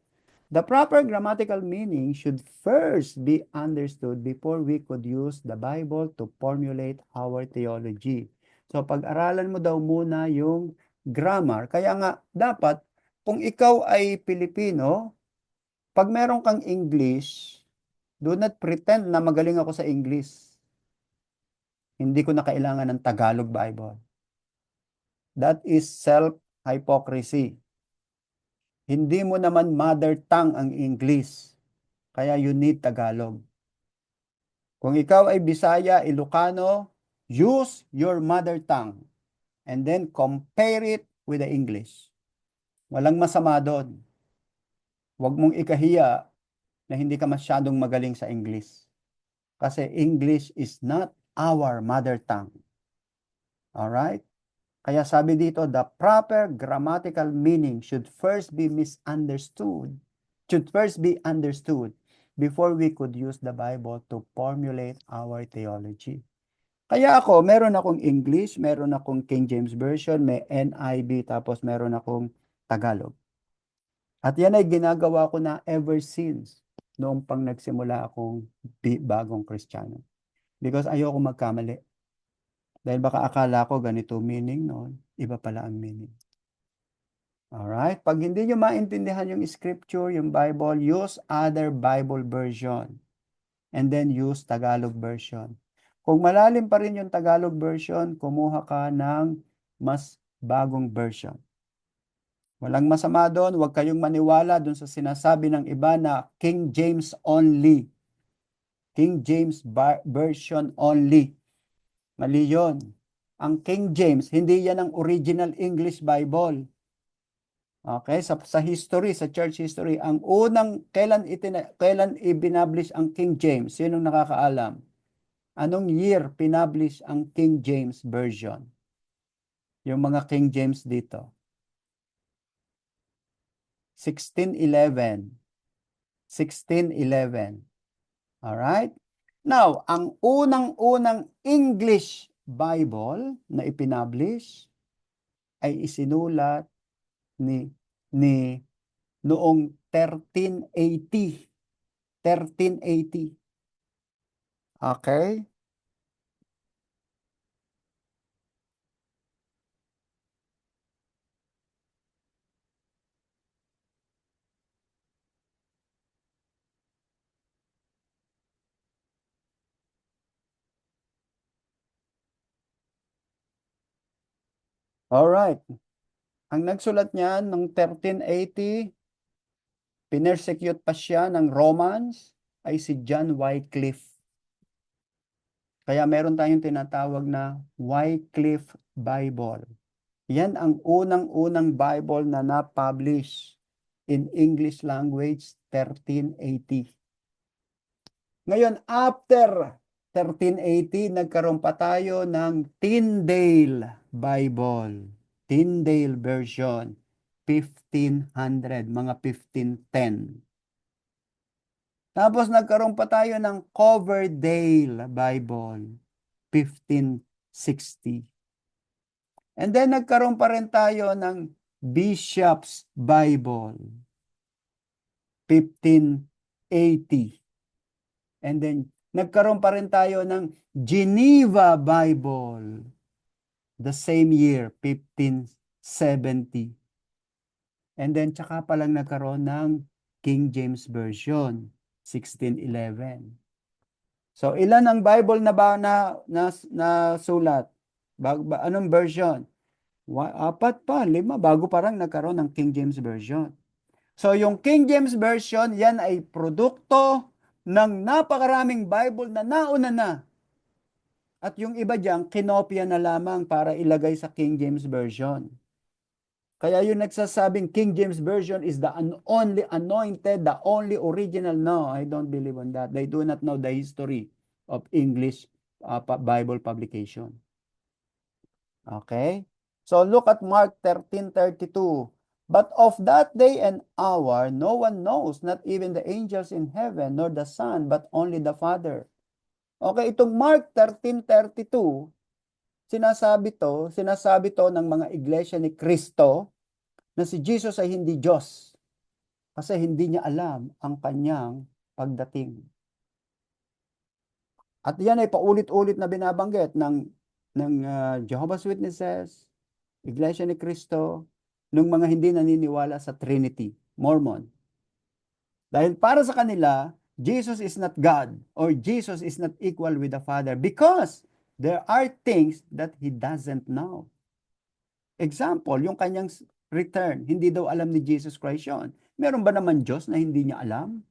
The proper grammatical meaning should first be understood before we could use the Bible to formulate our theology. So pag-aralan mo daw muna yung grammar. Kaya nga dapat kung ikaw ay Pilipino, pag meron kang English, do not pretend na magaling ako sa English. Hindi ko na kailangan ng Tagalog Bible. That is self-hypocrisy. Hindi mo naman mother tongue ang English. Kaya you need Tagalog. Kung ikaw ay Bisaya, Ilocano, use your mother tongue and then compare it with the English. Walang masama doon. Huwag mong ikahiya na hindi ka masyadong magaling sa English. Kasi English is not our mother tongue. Alright? Kaya sabi dito, the proper grammatical meaning should first be understood before we could use the Bible to formulate our theology. Kaya ako, meron akong English, meron akong King James Version, may NIV, tapos meron akong Tagalog. At yan ay ginagawa ko na ever since noong pang nagsimula akong bagong Kristiyano. Because ayoko magkamali. Dahil baka akala ko ganito meaning noon, iba pala ang meaning. Alright? Pag hindi nyo maintindihan yung scripture, yung Bible, use other Bible version. And then use Tagalog version. Kung malalim pa rin yung Tagalog version, kumuha ka ng mas bagong version. Walang masama doon, huwag kayong maniwala doon sa sinasabi ng iba na King James only. King James version only. Mali yun. Ang King James, hindi yan ang original English Bible. Okay, sa history, sa church history, ang unang kailan ibinablish ang King James? Sinong nakakaalam? Anong year pinablish ang King James version? Yung mga King James dito. 1611. 1611. Alright? Now, ang unang-unang English Bible na ipinablish ay isinulat ni noong 1380. 1380. Okay? Alright. Ang nagsulat niyan noong 1380, pinersecute pa siya ng Romans, ay si John Wycliffe. Kaya meron tayong tinatawag na Wycliffe Bible. Yan ang unang-unang Bible na na-publish in English language, 1380. Ngayon, after 1380, nagkaroon pa tayo ng Tyndale Bible. Tyndale version, 1500, mga 1510. Tapos nagkaroon pa tayo ng Coverdale Bible, 1560. And then nagkaroon pa rin tayo ng Bishop's Bible, 1580. And then nagkaroon pa rin tayo ng Geneva Bible, the same year, 1570. And then tsaka pa lang nagkaroon ng King James Version, 1611. So ilan ang Bible na ba na sulat? Anong version? 4 pa, 5 bago parang nagkaroon ng King James Version. So yung King James Version, yan ay produkto ng napakaraming Bible na nauna na. At yung iba diyan kinopya na lamang para ilagay sa King James Version. Kaya yung nagsasabing King James Version is the only anointed, the only original. No, I don't believe on that. They do not know the history of English Bible publication. Okay? So look at Mark 13:32. But of that day and hour, no one knows, not even the angels in heaven, nor the Son, but only the Father. Okay, itong Mark 13:32, sinasabi to ng mga iglesia ni Kristo na si Jesus ay hindi Diyos kasi hindi niya alam ang kanyang pagdating. At yan ay paulit-ulit na binabanggit ng Jehovah's Witnesses, Iglesia ni Kristo, ng mga hindi naniniwala sa Trinity, Mormon. Dahil para sa kanila, Jesus is not God or Jesus is not equal with the Father because there are things that He doesn't know. Example, yung kanyang return, hindi daw alam ni Jesus Christ yun. Meron ba naman Diyos na hindi niya alam?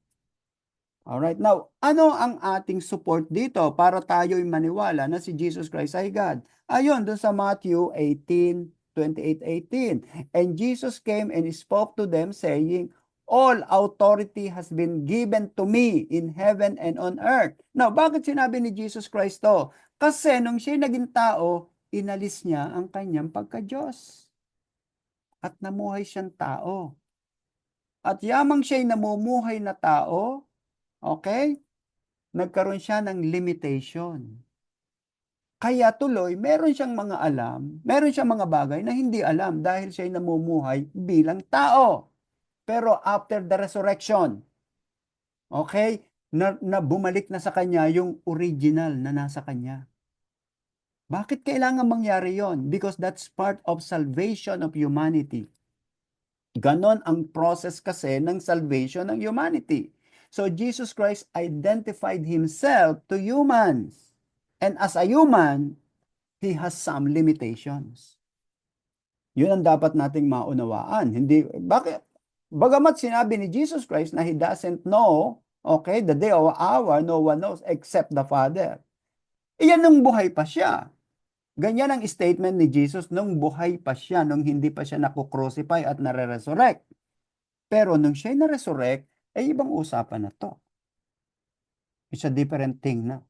Alright, now, ano ang ating support dito para tayo'y maniwala na si Jesus Christ ay God? Ayon, doon sa Matthew 18:28-18. And Jesus came and spoke to them saying, all authority has been given to me in heaven and on earth. Now, bakit sinabi ni Jesus Christ to? Kasi nung siya naging tao, inalis niya ang kanyang pagka-Diyos. At namuhay siyang tao. At yamang siya'y namumuhay na tao, okay, nagkaroon siya ng limitation. Kaya tuloy, meron siyang mga alam, meron siyang mga bagay na hindi alam dahil siya'y namumuhay bilang tao. Pero after the resurrection, okay, na bumalik na sa kanya yung original na nasa kanya. Bakit kailangan mangyari yon? Because that's part of salvation of humanity. Ganon ang process kasi ng salvation ng humanity. So Jesus Christ identified himself to humans. And as a human, he has some limitations. Yun ang dapat nating maunawaan. Hindi, bakit? Bagamat sinabi ni Jesus Christ na he doesn't know, okay, the day or hour, no one knows except the Father. Iyan nung buhay pa siya. Ganyan ang statement ni Jesus nung buhay pa siya, nung hindi pa siya naku-crucify at nare-resurrect. Pero nung siya'y na-resurrect, ay ibang usapan na to. It's a different thing na.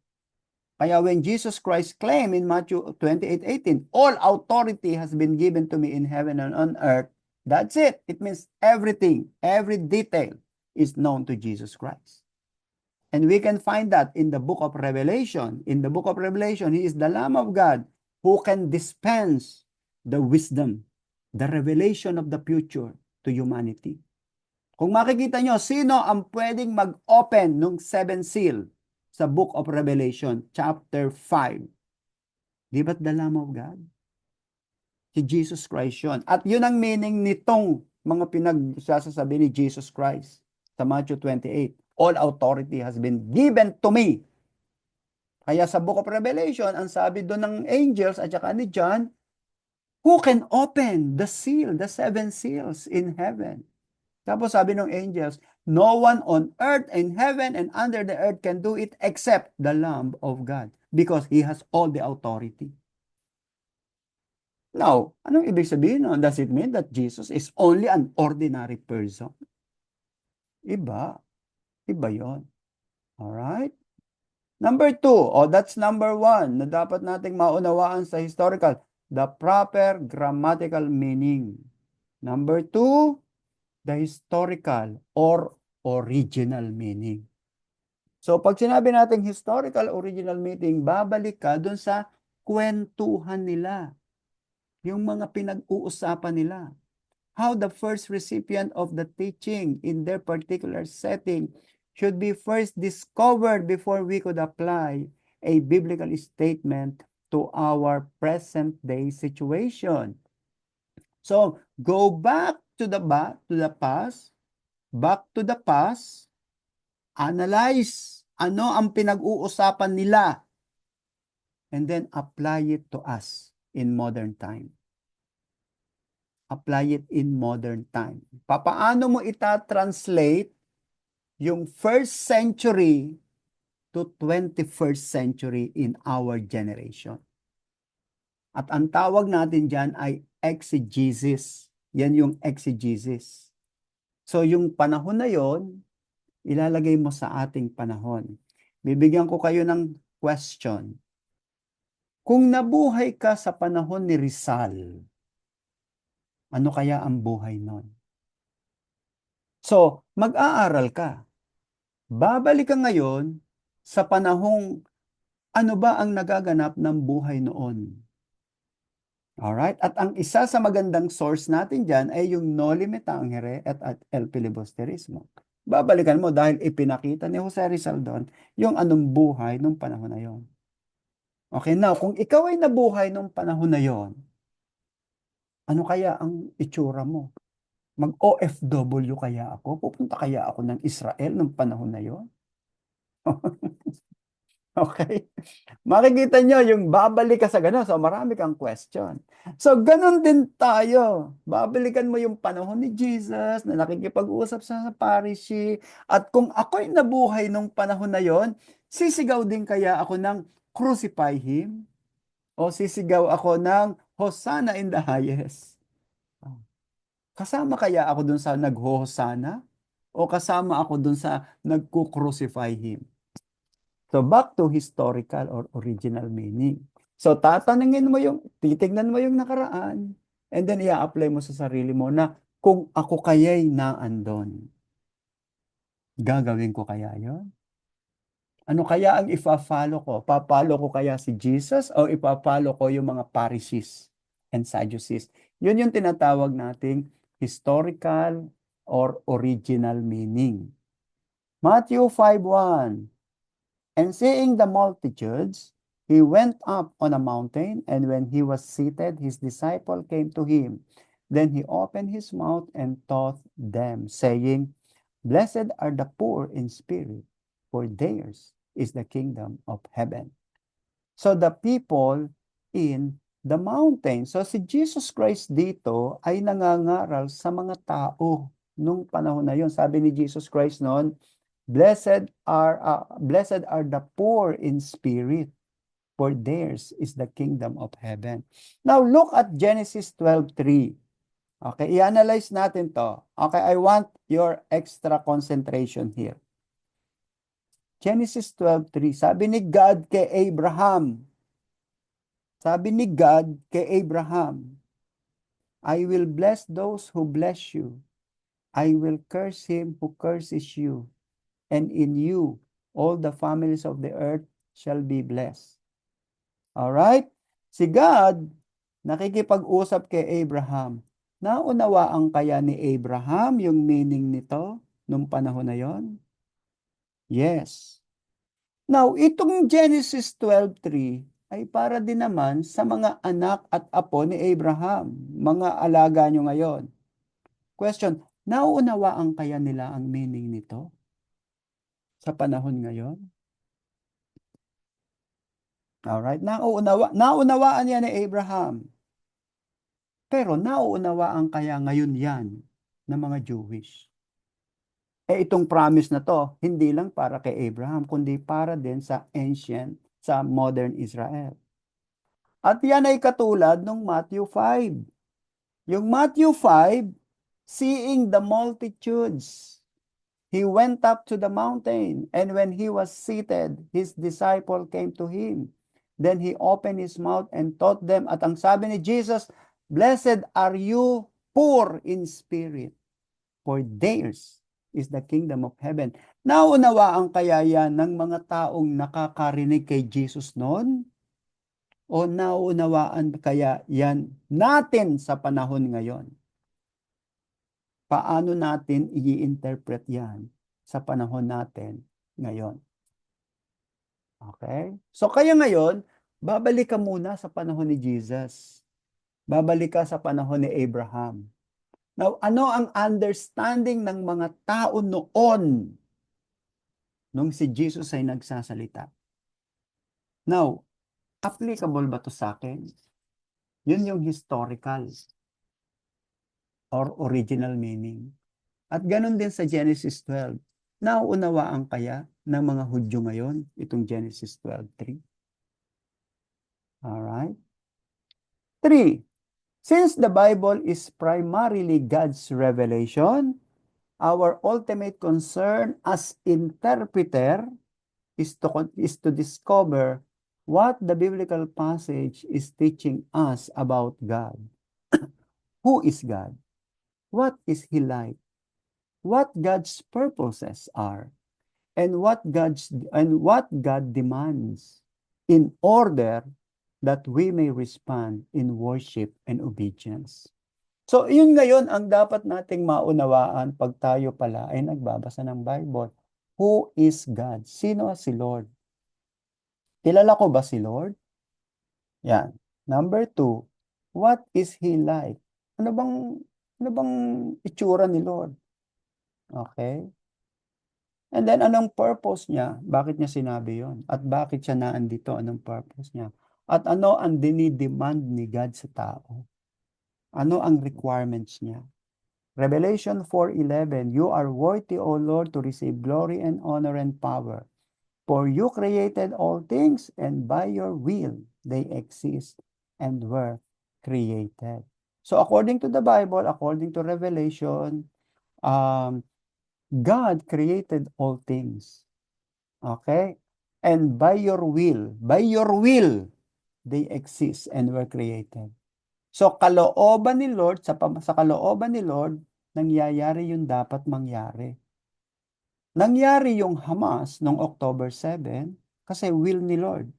Kaya when Jesus Christ claimed in Matthew 28:18, all authority has been given to me in heaven and on earth, that's it. It means everything, every detail is known to Jesus Christ. And we can find that in the book of Revelation. In the book of Revelation, he is the Lamb of God who can dispense the wisdom, the revelation of the future to humanity. Kung makikita nyo, sino ang pwedeng mag-open ng 7 seal sa book of Revelation, chapter 5? Di ba't the Lamb of God? Si Jesus Christ yun. At yun ang meaning nitong mga pinagsasasabi ni Jesus Christ sa Matthew 28. All authority has been given to me. Kaya sa book of Revelation, ang sabi doon ng angels at saka ni John, who can open the seal, the 7 seals in heaven? Tapos sabi ng angels, no one on earth, in heaven, and under the earth can do it except the Lamb of God because he has all the authority. Now, anong ibig sabihin nun? Does it mean that Jesus is only an ordinary person? Iba. Iba yon. Alright? Number 2, that's number 1 na dapat nating maunawaan sa historical, the proper grammatical meaning. Number 2, the historical or original meaning. So, pag sinabi natin historical original meaning, babalik ka dun sa kwentuhan nila. Yung mga pinag-uusapan nila. How the first recipient of the teaching in their particular setting should be first discovered before we could apply a biblical statement to our present day situation. So, go back to the past, analyze ano ang pinag-uusapan nila, and then apply it to us in modern time. Apply it in modern time. Papaano mo ita-translate yung 1st century to 21st century in our generation? At ang tawag natin dyan ay exegesis. Yan yung exegesis. So yung panahon na yon, ilalagay mo sa ating panahon. Bibigyan ko kayo ng question. Kung nabuhay ka sa panahon ni Rizal, ano kaya ang buhay nun? So, mag-aaral ka. Babalik ka ngayon sa panahong ano ba ang nagaganap ng buhay noon. Alright? At ang isa sa magandang source natin dyan ay yung Noli Me Tangere at El Filibusterismo. Babalikan mo dahil ipinakita ni Jose Rizal doon yung anong buhay nung panahon na yon. Okay, now, kung ikaw ay nabuhay nung panahon na yon, ano kaya ang itsura mo? Mag-OFW kaya ako? Pupunta kaya ako ng Israel nung panahon na yon? Okay? Makikita nyo yung babalik ka sa gano'n. So, marami kang question. So, gano'n din tayo. Babalikan mo yung panahon ni Jesus na nakikipag-usap sa parish. At kung ako'y nabuhay nung panahon na yon, sisigaw din kaya ako ng crucify him? O sisigaw ako ng Hosanna in the highest? Kasama kaya ako dun sa nag-Hosanna? O kasama ako dun sa nagku-crucify him? So, back to historical or original meaning. So, titignan mo yung nakaraan, and then i-apply mo sa sarili mo na kung ako kaya'y naandon, gagawin ko kaya yon? Ano kaya ang ipa-follow ko? Papalo ko kaya si Jesus o ipa-follow ko yung mga Pharisees and Sadducees? Yun yung tinatawag nating historical or original meaning. Matthew 5:1. And seeing the multitudes, he went up on a mountain, and when he was seated, his disciple came to him. Then he opened his mouth and taught them, saying, Blessed are the poor in spirit, for theirs is the kingdom of heaven. So the people in the mountain. So si Jesus Christ dito ay nangangaral sa mga tao nung panahon na yon. Sabi ni Jesus Christ noon, blessed are the poor in spirit, for theirs is the kingdom of heaven. Now look at Genesis 12:3. Okay, i-analyze natin to. Okay, I want your extra concentration here. Genesis 12:3, sabi ni God kay Abraham, I will bless those who bless you. I will curse him who curses you. And in you, all the families of the earth shall be blessed. Alright? Si God, nakikipag-usap kay Abraham. Naunawaan kaya ni Abraham yung meaning nito nung panahon na yon? Yes. Now, itong Genesis 12:3 ay para din naman sa mga anak at apo ni Abraham, mga alaga nyo ngayon. Question, nauunawaan kaya nila ang meaning nito sa panahon ngayon? Alright, naunawaan yan ni Abraham. Pero nauunawaan kaya ngayon yan ng mga Jewish? Itong promise na to, hindi lang para kay Abraham, kundi para din sa sa modern Israel. At yan ay katulad ng Matthew 5. Yung Matthew 5, seeing the multitudes, he went up to the mountain, and when he was seated, his disciple came to him. Then he opened his mouth and taught them. At ang sabi ni Jesus, Blessed are you poor in spirit, for theirs is the kingdom of heaven. Naunawaan kaya yan ng mga taong nakakarinig kay Jesus noon? O naunawaan kaya yan natin sa panahon ngayon? Paano natin i-interpret yan sa panahon natin ngayon? Okay? So kaya ngayon, babalik ka muna sa panahon ni Jesus. Babalik ka sa panahon ni Abraham. Now, ano ang understanding ng mga tao noon nung si Jesus ay nagsasalita? Now, applicable ba to sa akin? Yun yung historical or original meaning. At ganun din sa Genesis 12. Nauunawaan kaya ng mga Hudyo ngayon itong Genesis 12:3? Alright? 3. Since the Bible is primarily God's revelation, our ultimate concern as interpreter is to discover what the biblical passage is teaching us about God. Who is God? What is He like? What God's purposes are? And what God demands in order that we may respond in worship and obedience. So, yun ngayon ang dapat nating maunawaan pag tayo pala ay nagbabasa ng Bible. Who is God? Sino si Lord? Kilala ko ba si Lord? Yan. Number 2, what is He like? Ano bang itsura ni Lord? Okay? And then, anong purpose niya? Bakit niya sinabi yon? At bakit siya naandito? Anong purpose niya? At ano ang dinidemand ni God sa tao? Ano ang requirements niya? Revelation 4:11, You are worthy, O Lord, to receive glory and honor and power. For you created all things, and by your will they exist and were created. So according to the Bible, according to Revelation, God created all things. Okay? And by your will, they exist and were created. So kalooban ni Lord, sa kalooban ni Lord, nangyayari yung dapat mangyari. Nangyari yung Hamas noong October 7 kasi will ni Lord.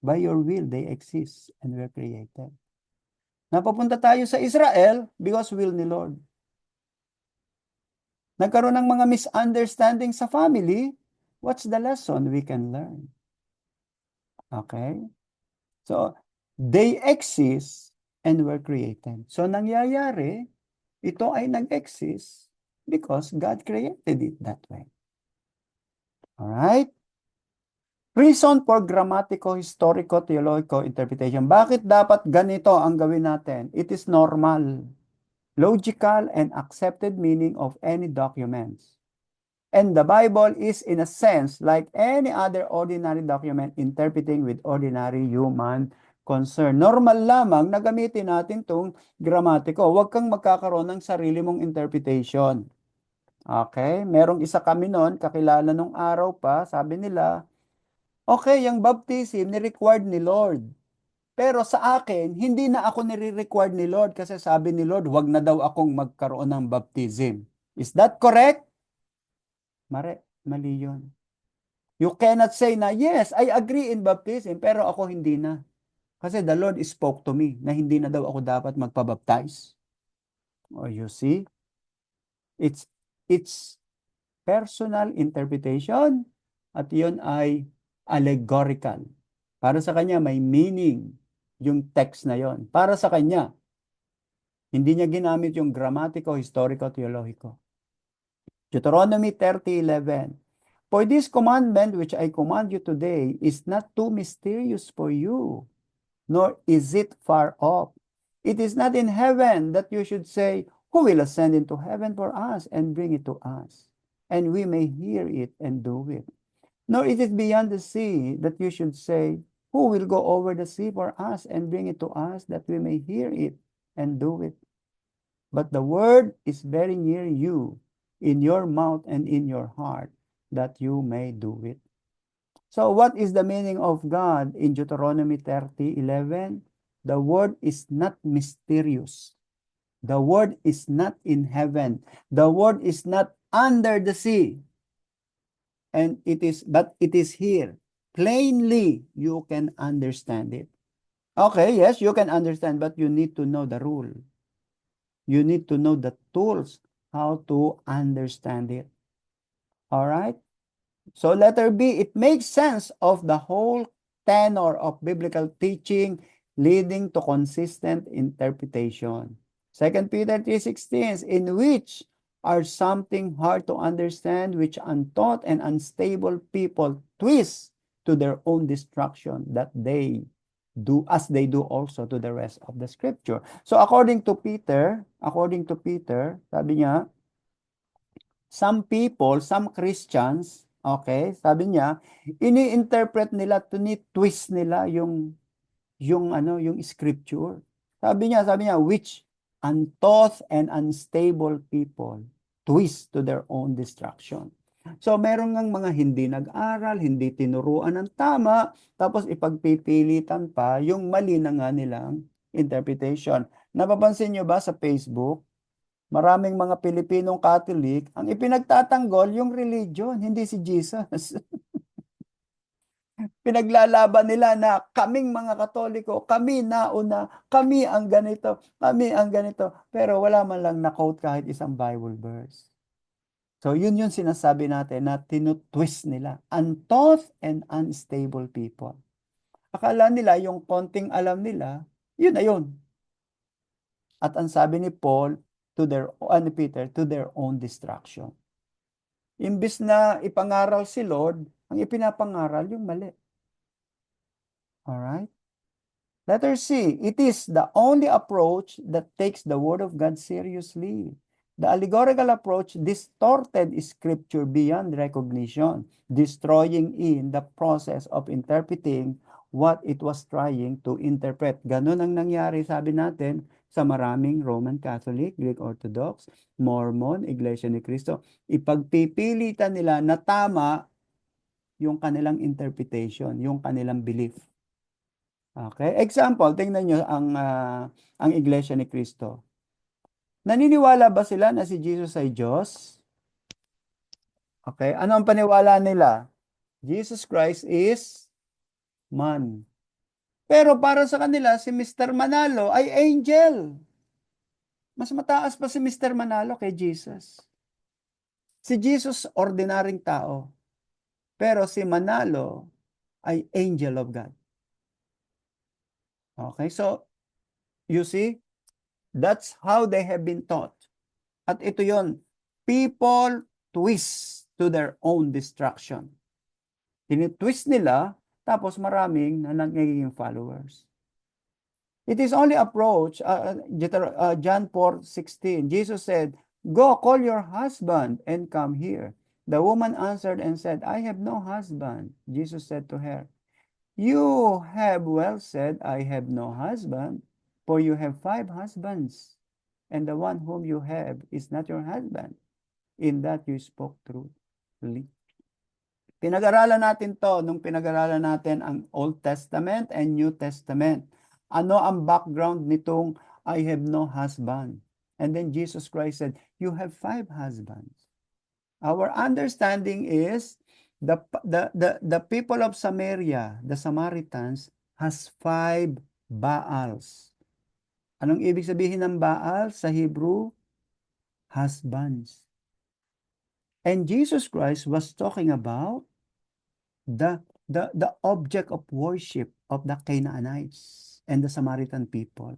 By your will, they exist and were created. Napapunta tayo sa Israel because will ni Lord. Nagkaroon ng mga misunderstanding sa family, what's the lesson we can learn? Okay? So, they exist and were created. So, nangyayari ito ay nag-exist because God created it that way. Alright? Reason for grammatical, historical, theological interpretation. Bakit dapat ganito ang gawin natin? It is normal, logical, and accepted meaning of any documents. And the Bible is, in a sense, like any other ordinary document interpreting with ordinary human concern. Normal lamang na gamitin natin itong gramatiko. Huwag kang magkakaroon ng sarili mong interpretation. Okay? Merong isa kami noon, kakilala nung araw pa, sabi nila, okay, yung baptism, ni-required ni Lord. Pero sa akin, hindi na ako nire-required ni Lord kasi sabi ni Lord, wag na daw akong magkaroon ng baptism. Is that correct? Mali yun. You cannot say na, yes, I agree in baptism, pero ako hindi na. Kasi the Lord spoke to me na hindi na daw ako dapat magpabaptize. Oh, you see? It's personal interpretation at yun ay allegorical. Para sa kanya, may meaning yung text na yon. Para sa kanya, hindi niya ginamit yung grammatical, historical, theological. Deuteronomy 30:11. For this commandment which I command you today is not too mysterious for you, nor is it far off. It is not in heaven that you should say, who will ascend into heaven for us and bring it to us, and we may hear it and do it. Nor is it beyond the sea that you should say, who will go over the sea for us and bring it to us that we may hear it and do it. But the word is very near you, in your mouth and in your heart, that you may do it. So what is the meaning of God in Deuteronomy 30:11? The word is not mysterious. The word is not in heaven. The word is not under the sea. But it is here. Plainly, you can understand it. Okay, yes, you can understand, but you need to know the rule. You need to know the tools how to understand it. All right? So letter B, it makes sense of the whole tenor of biblical teaching leading to consistent interpretation. 2 Peter 3:16, in which are something hard to understand, which untaught and unstable people twist to their own destruction, that they do as they do also to the rest of the scripture. So according to Peter, sabi niya, some people, some Christians, okay, sabi niya, ini-interpret nila, twist nila yung scripture. Sabi niya, which untaught and unstable people twist to their own destruction. So, meron ngang mga hindi nag-aral, hindi tinuruan ng tama, tapos ipagpipilitan pa yung mali na nga nilang interpretation. Napapansin nyo ba sa Facebook, maraming mga Pilipinong Catholic, ang ipinagtatanggol yung religion, hindi si Jesus. Pinaglalaban nila na kaming mga Katoliko, kami nauna, kami ang ganito, pero wala man lang na-quote kahit isang Bible verse. So yun yung sinasabi natin na tinutwist nila. Untaught and unstable people. Akala nila yung konting alam nila, yun na yun. At ang sabi ni Paul, Peter, to their own destruction. Imbis na ipangaral si Lord, ang ipinapangaral yung mali. Alright? Letter C, it is the only approach that takes the Word of God seriously. The allegorical approach distorted Scripture beyond recognition, destroying in the process of interpreting what it was trying to interpret. Ganun ang nangyari, sabi natin, sa maraming Roman Catholic, Greek Orthodox, Mormon, Iglesia ni Cristo. Ipagpipilitan nila na tama yung kanilang interpretation, yung kanilang belief. Okay? Example, tingnan nyo ang Iglesia ni Cristo. Naniniwala ba sila na si Jesus ay Diyos? Okay, ano ang paniwala nila? Jesus Christ is man. Pero para sa kanila, si Mr. Manalo ay angel. Mas mataas pa si Mr. Manalo kay Jesus. Si Jesus, ordinaryong tao. Pero si Manalo ay angel of God. Okay, so, you see, that's how they have been taught. At ito yon, people twist to their own destruction. Tinitwist nila, tapos maraming na nagiging followers. It is only approach, John 4:16. Jesus said, "Go, call your husband and come here." The woman answered and said, "I have no husband." Jesus said to her, "You have well said, I have no husband, for you have 5 husbands, and the one whom you have is not your husband. In that you spoke truthfully." Pinag-aralan natin to nung pinag-aralan natin ang Old Testament and New Testament. Ano ang background nitong I have no husband? And then Jesus Christ said, "You have 5 husbands." Our understanding is the people of Samaria, the Samaritans, has 5 Baals. Anong ibig sabihin ng Baal sa Hebrew? Husbands. And Jesus Christ was talking about the object of worship of the Canaanites and the Samaritan people.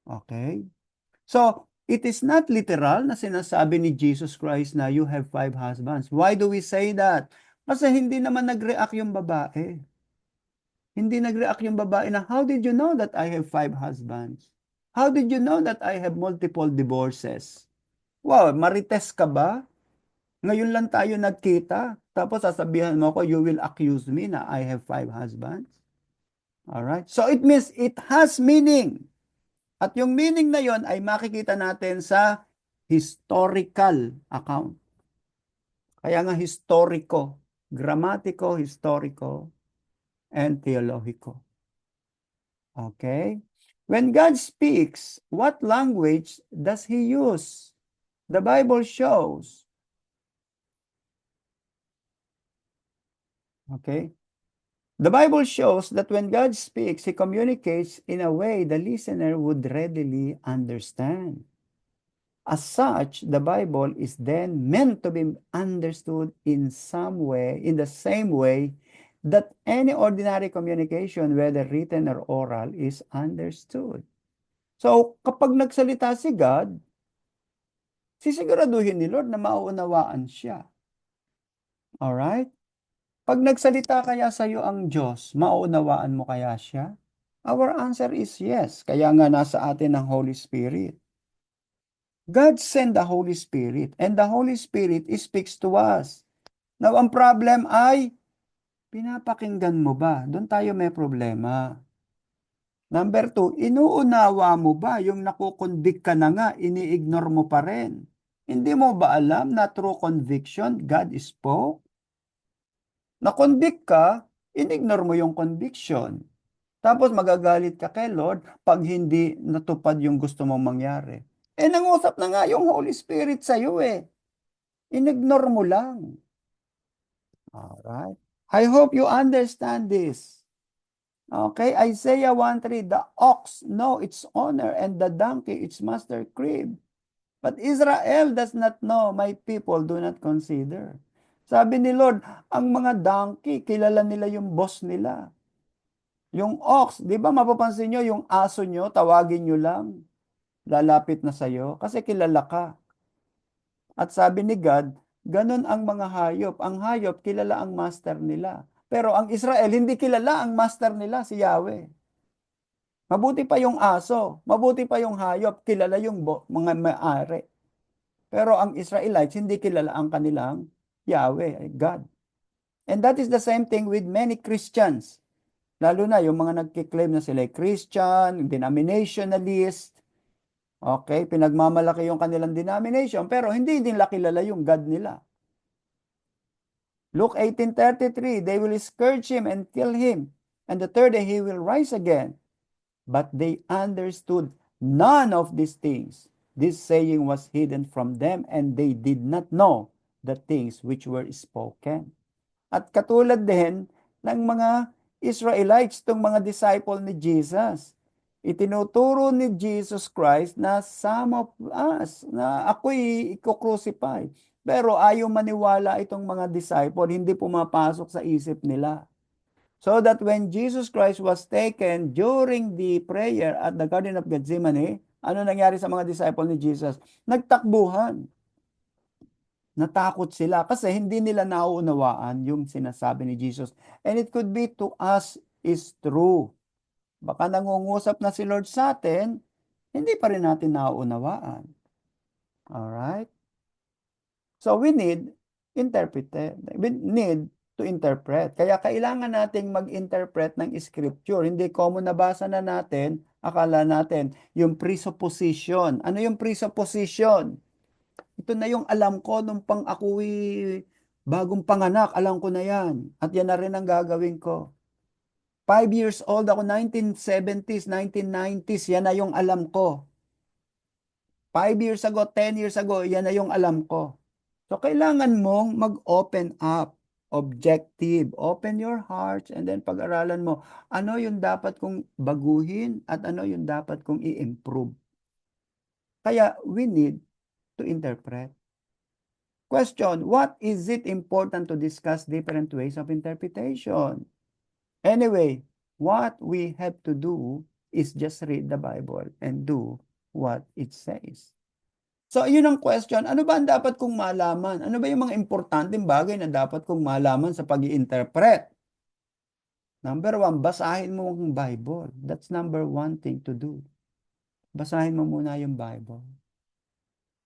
Okay? So, it is not literal na sinasabi ni Jesus Christ na you have 5 husbands. Why do we say that? Kasi hindi naman nag-react yung babae. Hindi nag-react yung babae na, "How did you know that I have 5 husbands? How did you know that I have multiple divorces?" Wow, marites ka ba? Ngayon lang tayo nagkita, tapos sasabihan mo ko, you will accuse me na I have 5 husbands? Alright? So it means it has meaning. At yung meaning na yon ay makikita natin sa historical account. Kaya nga historiko, gramatiko, historiko, and theologico. Okay? When God speaks, what language does He use? The Bible shows. Okay? The Bible shows that when God speaks, He communicates in a way the listener would readily understand. As such, the Bible is then meant to be understood in some way, in the same way that any ordinary communication, whether written or oral, is understood. So, kapag nagsalita si God, sisiguraduhin ni Lord na mauunawaan siya. Alright? Pag nagsalita kaya sa iyo ang Diyos, mauunawaan mo kaya siya? Our answer is yes. Kaya nga nasa atin ang Holy Spirit. God sent the Holy Spirit and the Holy Spirit speaks to us. Now, ang problem ay, pinapakinggan mo ba? Doon tayo may problema. Number 2, inuunawa mo ba yung nakukonvict ka na nga, ini-ignore mo pa rin? Hindi mo ba alam na through conviction, God spoke? Na-convict ka, in-ignore mo yung conviction. Tapos magagalit ka kay Lord pag hindi natupad yung gusto mong mangyari. Nangusap na nga yung Holy Spirit sa iyo eh. In-ignore mo lang. Alright. I hope you understand this. Okay, Isaiah 1:3, the ox know its owner and the donkey its master crib. But Israel does not know, my people do not consider. Sabi ni Lord, ang mga donkey, kilala nila yung boss nila. Yung ox, di ba mapapansin nyo, yung aso nyo, tawagin nyo lang. Lalapit na sa'yo kasi kilala ka. At sabi ni God, ganun ang mga hayop. Ang hayop, kilala ang master nila. Pero ang Israel, hindi kilala ang master nila, si Yahweh. Mabuti pa yung aso, mabuti pa yung hayop, kilala yung mga may-ari. Pero ang Israelites, hindi kilala ang kanilang Yahweh, God. And that is the same thing with many Christians. Lalo na yung mga nagkiklaim na sila Christian, denominationalist. Okay, pinagmamalaki yung kanilang denomination, pero hindi nila kilala yung God nila. Luke 18:33, they will scourge him and kill him, and the third day he will rise again. But they understood none of these things. This saying was hidden from them, and they did not know the things which were spoken. At katulad din ng mga Israelites, itong mga disciple ni Jesus, itinuturo ni Jesus Christ na some of us, na ako'y i-crucify. Pero ayaw maniwala itong mga disciple, hindi pumapasok sa isip nila. So that when Jesus Christ was taken during the prayer at the Garden of Gethsemane, Ano nangyari sa mga disciple ni Jesus? Nagtakbuhan. Natakot sila kasi hindi nila nauunawaan yung sinasabi ni Jesus. And it could be to us is true. Baka nangungusap na si Lord sa atin, hindi pa rin natin nauunawaan. Alright? So we need we need to interpret. Kaya kailangan nating mag-interpret ng scripture. Hindi common nabasa na natin, akala natin yung presupposition. Ano yung presupposition? Ito na yung alam ko nung ako'y bagong panganak, alam ko na yan. At yan na rin ang gagawin ko. 5 years old ako, 1970s, 1990s, yan na yung alam ko. 5 years ago, 10 years ago, yan na yung alam ko. So, kailangan mong mag-open up, objective, open your hearts, and then pag-aralan mo, ano yung dapat kong baguhin at ano yung dapat kong i-improve. Kaya, we need to interpret. Question, what is it important to discuss different ways of interpretation? Anyway, what we have to do is just read the Bible and do what it says. So, yun ang question. Ano ba ang dapat kong malaman? Ano ba yung mga importanteng bagay na dapat kong malaman sa pag-i-interpret? Number 1, basahin mo ang Bible. That's number 1 thing to do. Basahin mo muna yung Bible.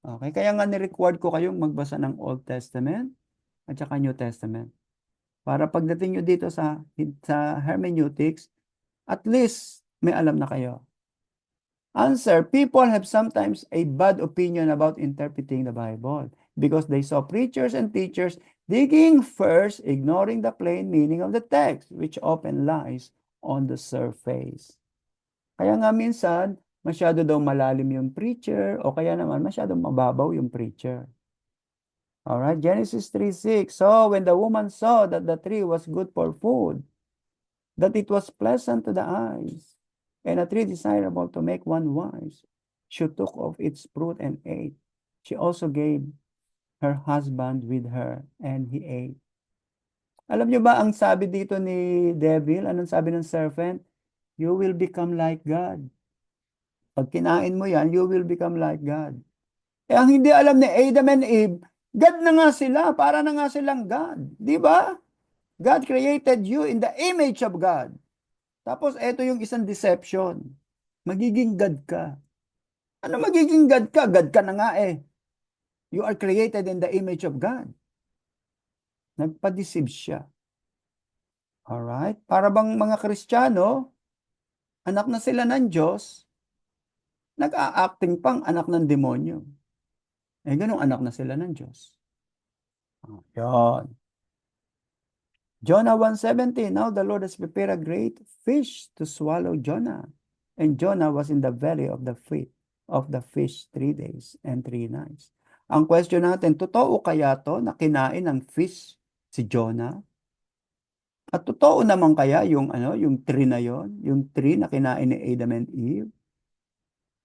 Okay? Kaya nga ni-record ko kayong magbasa ng Old Testament at saka New Testament. Para pagdating nyo dito sa hermeneutics, at least may alam na kayo. Answer, people have sometimes a bad opinion about interpreting the Bible because they saw preachers and teachers digging first, ignoring the plain meaning of the text, which often lies on the surface. Kaya nga minsan, masyado daw malalim yung preacher o kaya naman masyadong mababaw yung preacher. Alright, Genesis 3:6. So when the woman saw that the tree was good for food, that it was pleasant to the eyes, and a tree desirable to make one wise, she took of its fruit and ate. She also gave her husband with her, and he ate. Alam niyo ba ang sabi dito ni devil? Anong sabi ng serpent? You will become like God. Pag kinain mo yan, you will become like God. Eh, ang hindi alam ni Adam and Eve, God na nga sila, para na nga silang God. Di ba? God created you in the image of God. Tapos, eto yung isang deception. Magiging God ka. Ano magiging God ka? God ka na nga eh. You are created in the image of God. Nagpa-deceive siya. Alright? Para bang mga Kristiyano, anak na sila ng Diyos, nag-a-acting pang anak ng demonyo. Eh, ganun anak na sila ng Diyos. Yan. Jonah 1:17, now the Lord has prepared a great fish to swallow Jonah. And Jonah was in the belly of the fish 3 days and 3 nights. Ang question natin, totoo kaya to na kinain ng fish si Jonah? At totoo naman kaya yung tree na yon, yung tree na kinain ni Adam and Eve?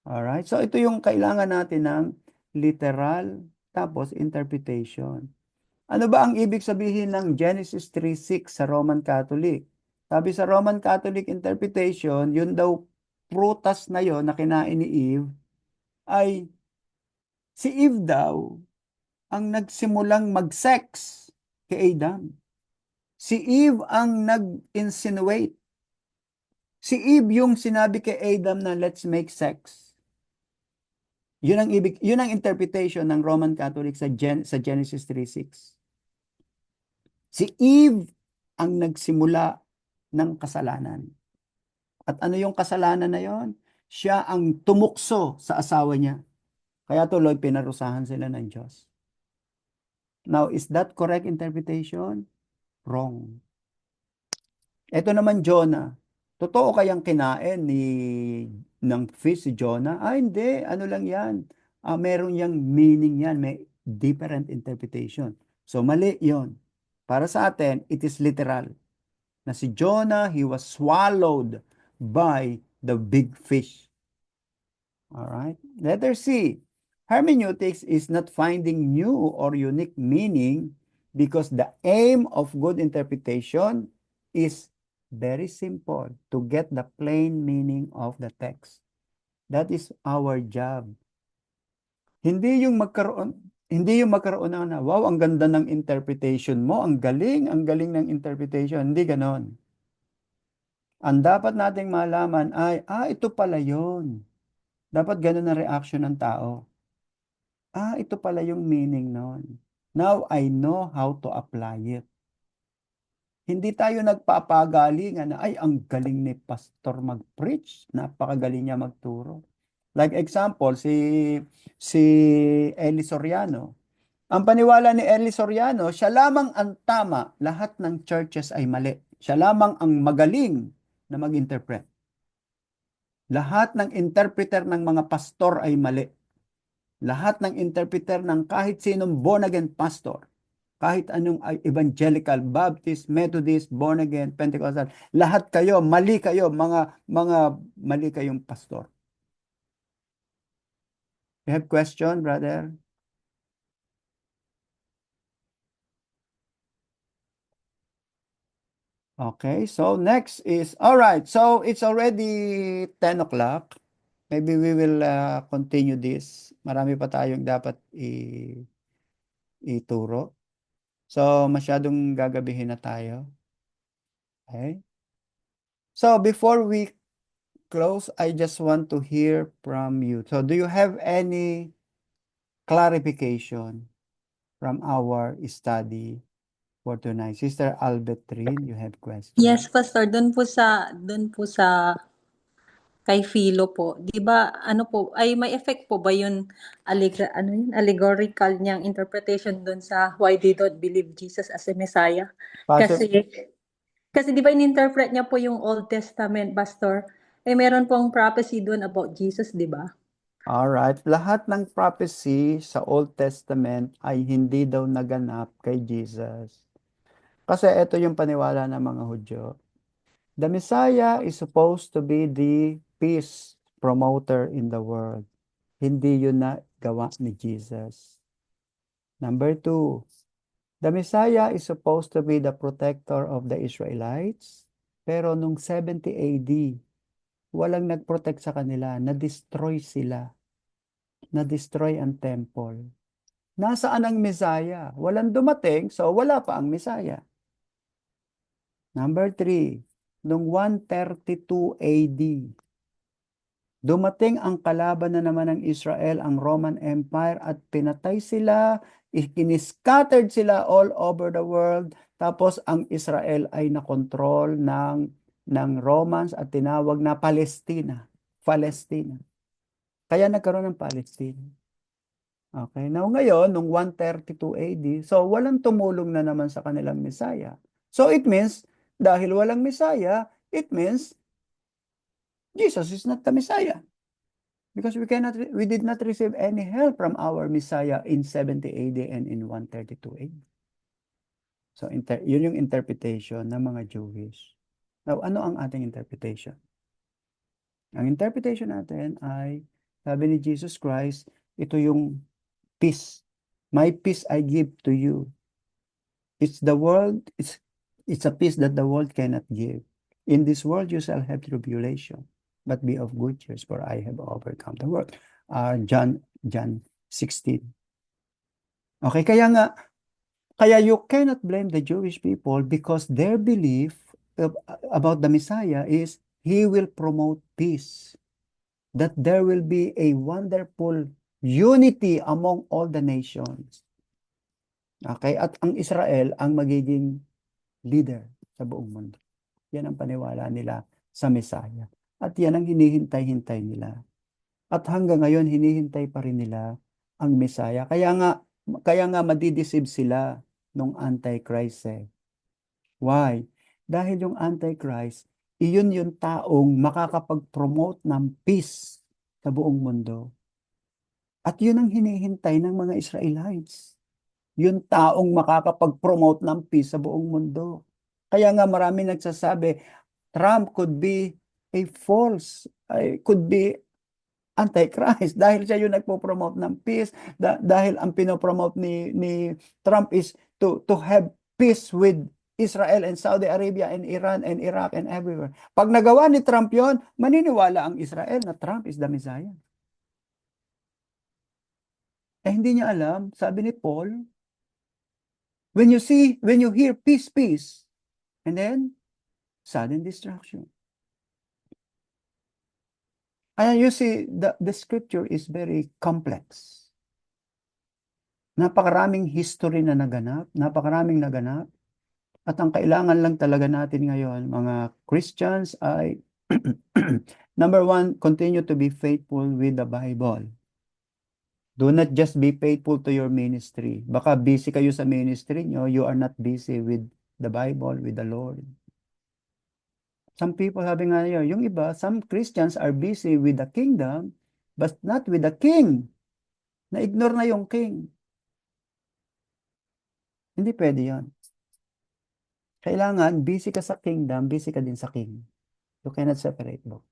Alright, so ito yung kailangan natin ng literal tapos interpretation. Ano ba ang ibig sabihin ng Genesis 3:6 sa Roman Catholic? Sabi sa Roman Catholic interpretation, yun daw prutas na yon na kinain ni Eve, ay si Eve daw ang nagsimulang mag-sex kay Adam. Si Eve ang nag-insinuate. Si Eve yung sinabi kay Adam na let's make sex. Yun ang interpretation ng Roman Catholic sa Genesis 3:6. Si Eve ang nagsimula ng kasalanan. At ano yung kasalanan na yon? Siya ang tumukso sa asawa niya. Kaya tuloy pinarusahan sila ng Diyos. Now, is that correct interpretation? Wrong. Ito naman Jonah. Totoo kayang kinain ng fish si Jonah? Hindi. Ano lang yan? Meron yang meaning yan. May different interpretation. So, mali yon. Para sa atin, it is literal. Na si Jonah, he was swallowed by the big fish. Alright? Letter C. Hermeneutics is not finding new or unique meaning because the aim of good interpretation is very simple, to get the plain meaning of the text. That is our job. Hindi yung magkaroon ng wow, ang ganda ng interpretation mo, ang galing ng interpretation. Hindi ganon. Ang dapat nating malaman ay, ito pala yun. Dapat ganun ang reaction ng tao. Ito pala yung meaning nun. Now I know how to apply it. Hindi tayo nagpapagalingan na, ang galing ni pastor mag-preach. Napakagaling niya magturo. Like example, si Eli Soriano. Ang paniwala ni Eli Soriano, siya lamang ang tama, lahat ng churches ay mali. Siya lamang ang magaling na mag-interpret. Lahat ng interpreter ng mga pastor ay mali. Lahat ng interpreter ng kahit sinong born-again pastor, kahit anong evangelical, Baptist, Methodist, born-again, Pentecostal, lahat kayo, mali kayo, mga mali kayong pastor. You have question, brother? Okay, so next is, all right, so it's already 10 o'clock. Maybe we will continue this. Marami pa tayong dapat ituro. So, masyadong gagabihin na tayo. Okay? So, before we close, I just want to hear from you. So, do you have any clarification from our study for tonight? Sister Albertine, you have questions? Yes, Pastor, doon po sa kay Philo po. 'Di ba ano po, ay may effect po ba yun allegorical niyang interpretation doon sa why they don't believe Jesus as a Messiah? Kasi kasi 'di ba in-interpret niya po yung Old Testament, Pastor? Meron pong prophecy doon about Jesus, 'di ba? Alright, lahat ng prophecy sa Old Testament ay hindi daw naganap kay Jesus. Kasi ito yung paniwala ng mga Hudyo. The Messiah is supposed to be the peace promoter in the world. Hindi yun na gawa ni Jesus. Number 2, the Messiah is supposed to be the protector of the Israelites. Pero nung 70 AD, walang nag-protect sa kanila, na-destroy sila. Na-destroy ang temple. Nasaan ang Messiah? Walang dumating, so wala pa ang Messiah. Number 3, noong 132 AD, dumating ang kalaban na naman ng Israel, ang Roman Empire, at pinatay sila, ikiniscattered sila all over the world, tapos ang Israel ay nakontrol ng Romans at tinawag na Palestina. Kaya nagkaroon ng Palestina. Okay, now ngayon, nung 132 AD, so walang tumulong na naman sa kanilang Messiah. So it means, dahil walang Messiah, it means Jesus is not the Messiah. Because we did not receive any help from our Messiah in 70 AD and in 132 AD. So yun yung interpretation ng mga Jewish. Now, ano ang ating interpretation? Ang interpretation natin ay, sabi ni Jesus Christ, ito yung peace. My peace I give to you. It's a peace that the world cannot give. In this world you shall have tribulation, but be of good cheer, for I have overcome the world. John 16. Okay, kaya you cannot blame the Jewish people because their belief about the Messiah is he will promote peace. That there will be a wonderful unity among all the nations. Okay? At ang Israel ang magiging leader sa buong mundo. Yan ang paniwala nila sa Messiah. At yan ang hinihintay-hintay nila. At hanggang ngayon, hinihintay pa rin nila ang Messiah. Kaya nga madideceive sila nung Antichrist eh. Why? Dahil yung Antichrist, iyon yung taong makakapag-promote ng peace sa buong mundo. At yun ang hinihintay ng mga Israelites. Yung taong makakapag-promote ng peace sa buong mundo. Kaya nga marami nagsasabi, Trump could be could be Antichrist dahil siya yung nagpo-promote ng peace, dahil ang pinopromote ni Trump is to have peace with Israel and Saudi Arabia and Iran and Iraq and everywhere. Pag nagawa ni Trump yon, maniniwala ang Israel na Trump is the Messiah. Eh hindi niya alam, sabi ni Paul, when you hear peace, peace, and then sudden destruction. And you see, the scripture is very complex. Napakaraming history na naganap, napakaraming naganap. At ang kailangan lang talaga natin ngayon, mga Christians, ay number one, continue to be faithful with the Bible. Do not just be faithful to your ministry. Baka busy kayo sa ministry nyo, you are not busy with the Bible, with the Lord. Some people sabi nga nyo, yung iba, some Christians are busy with the kingdom, but not with the king. Na-ignore na yung king. Hindi pwede yan. Kailangan, busy ka sa kingdom, busy ka din sa king. You cannot separate both.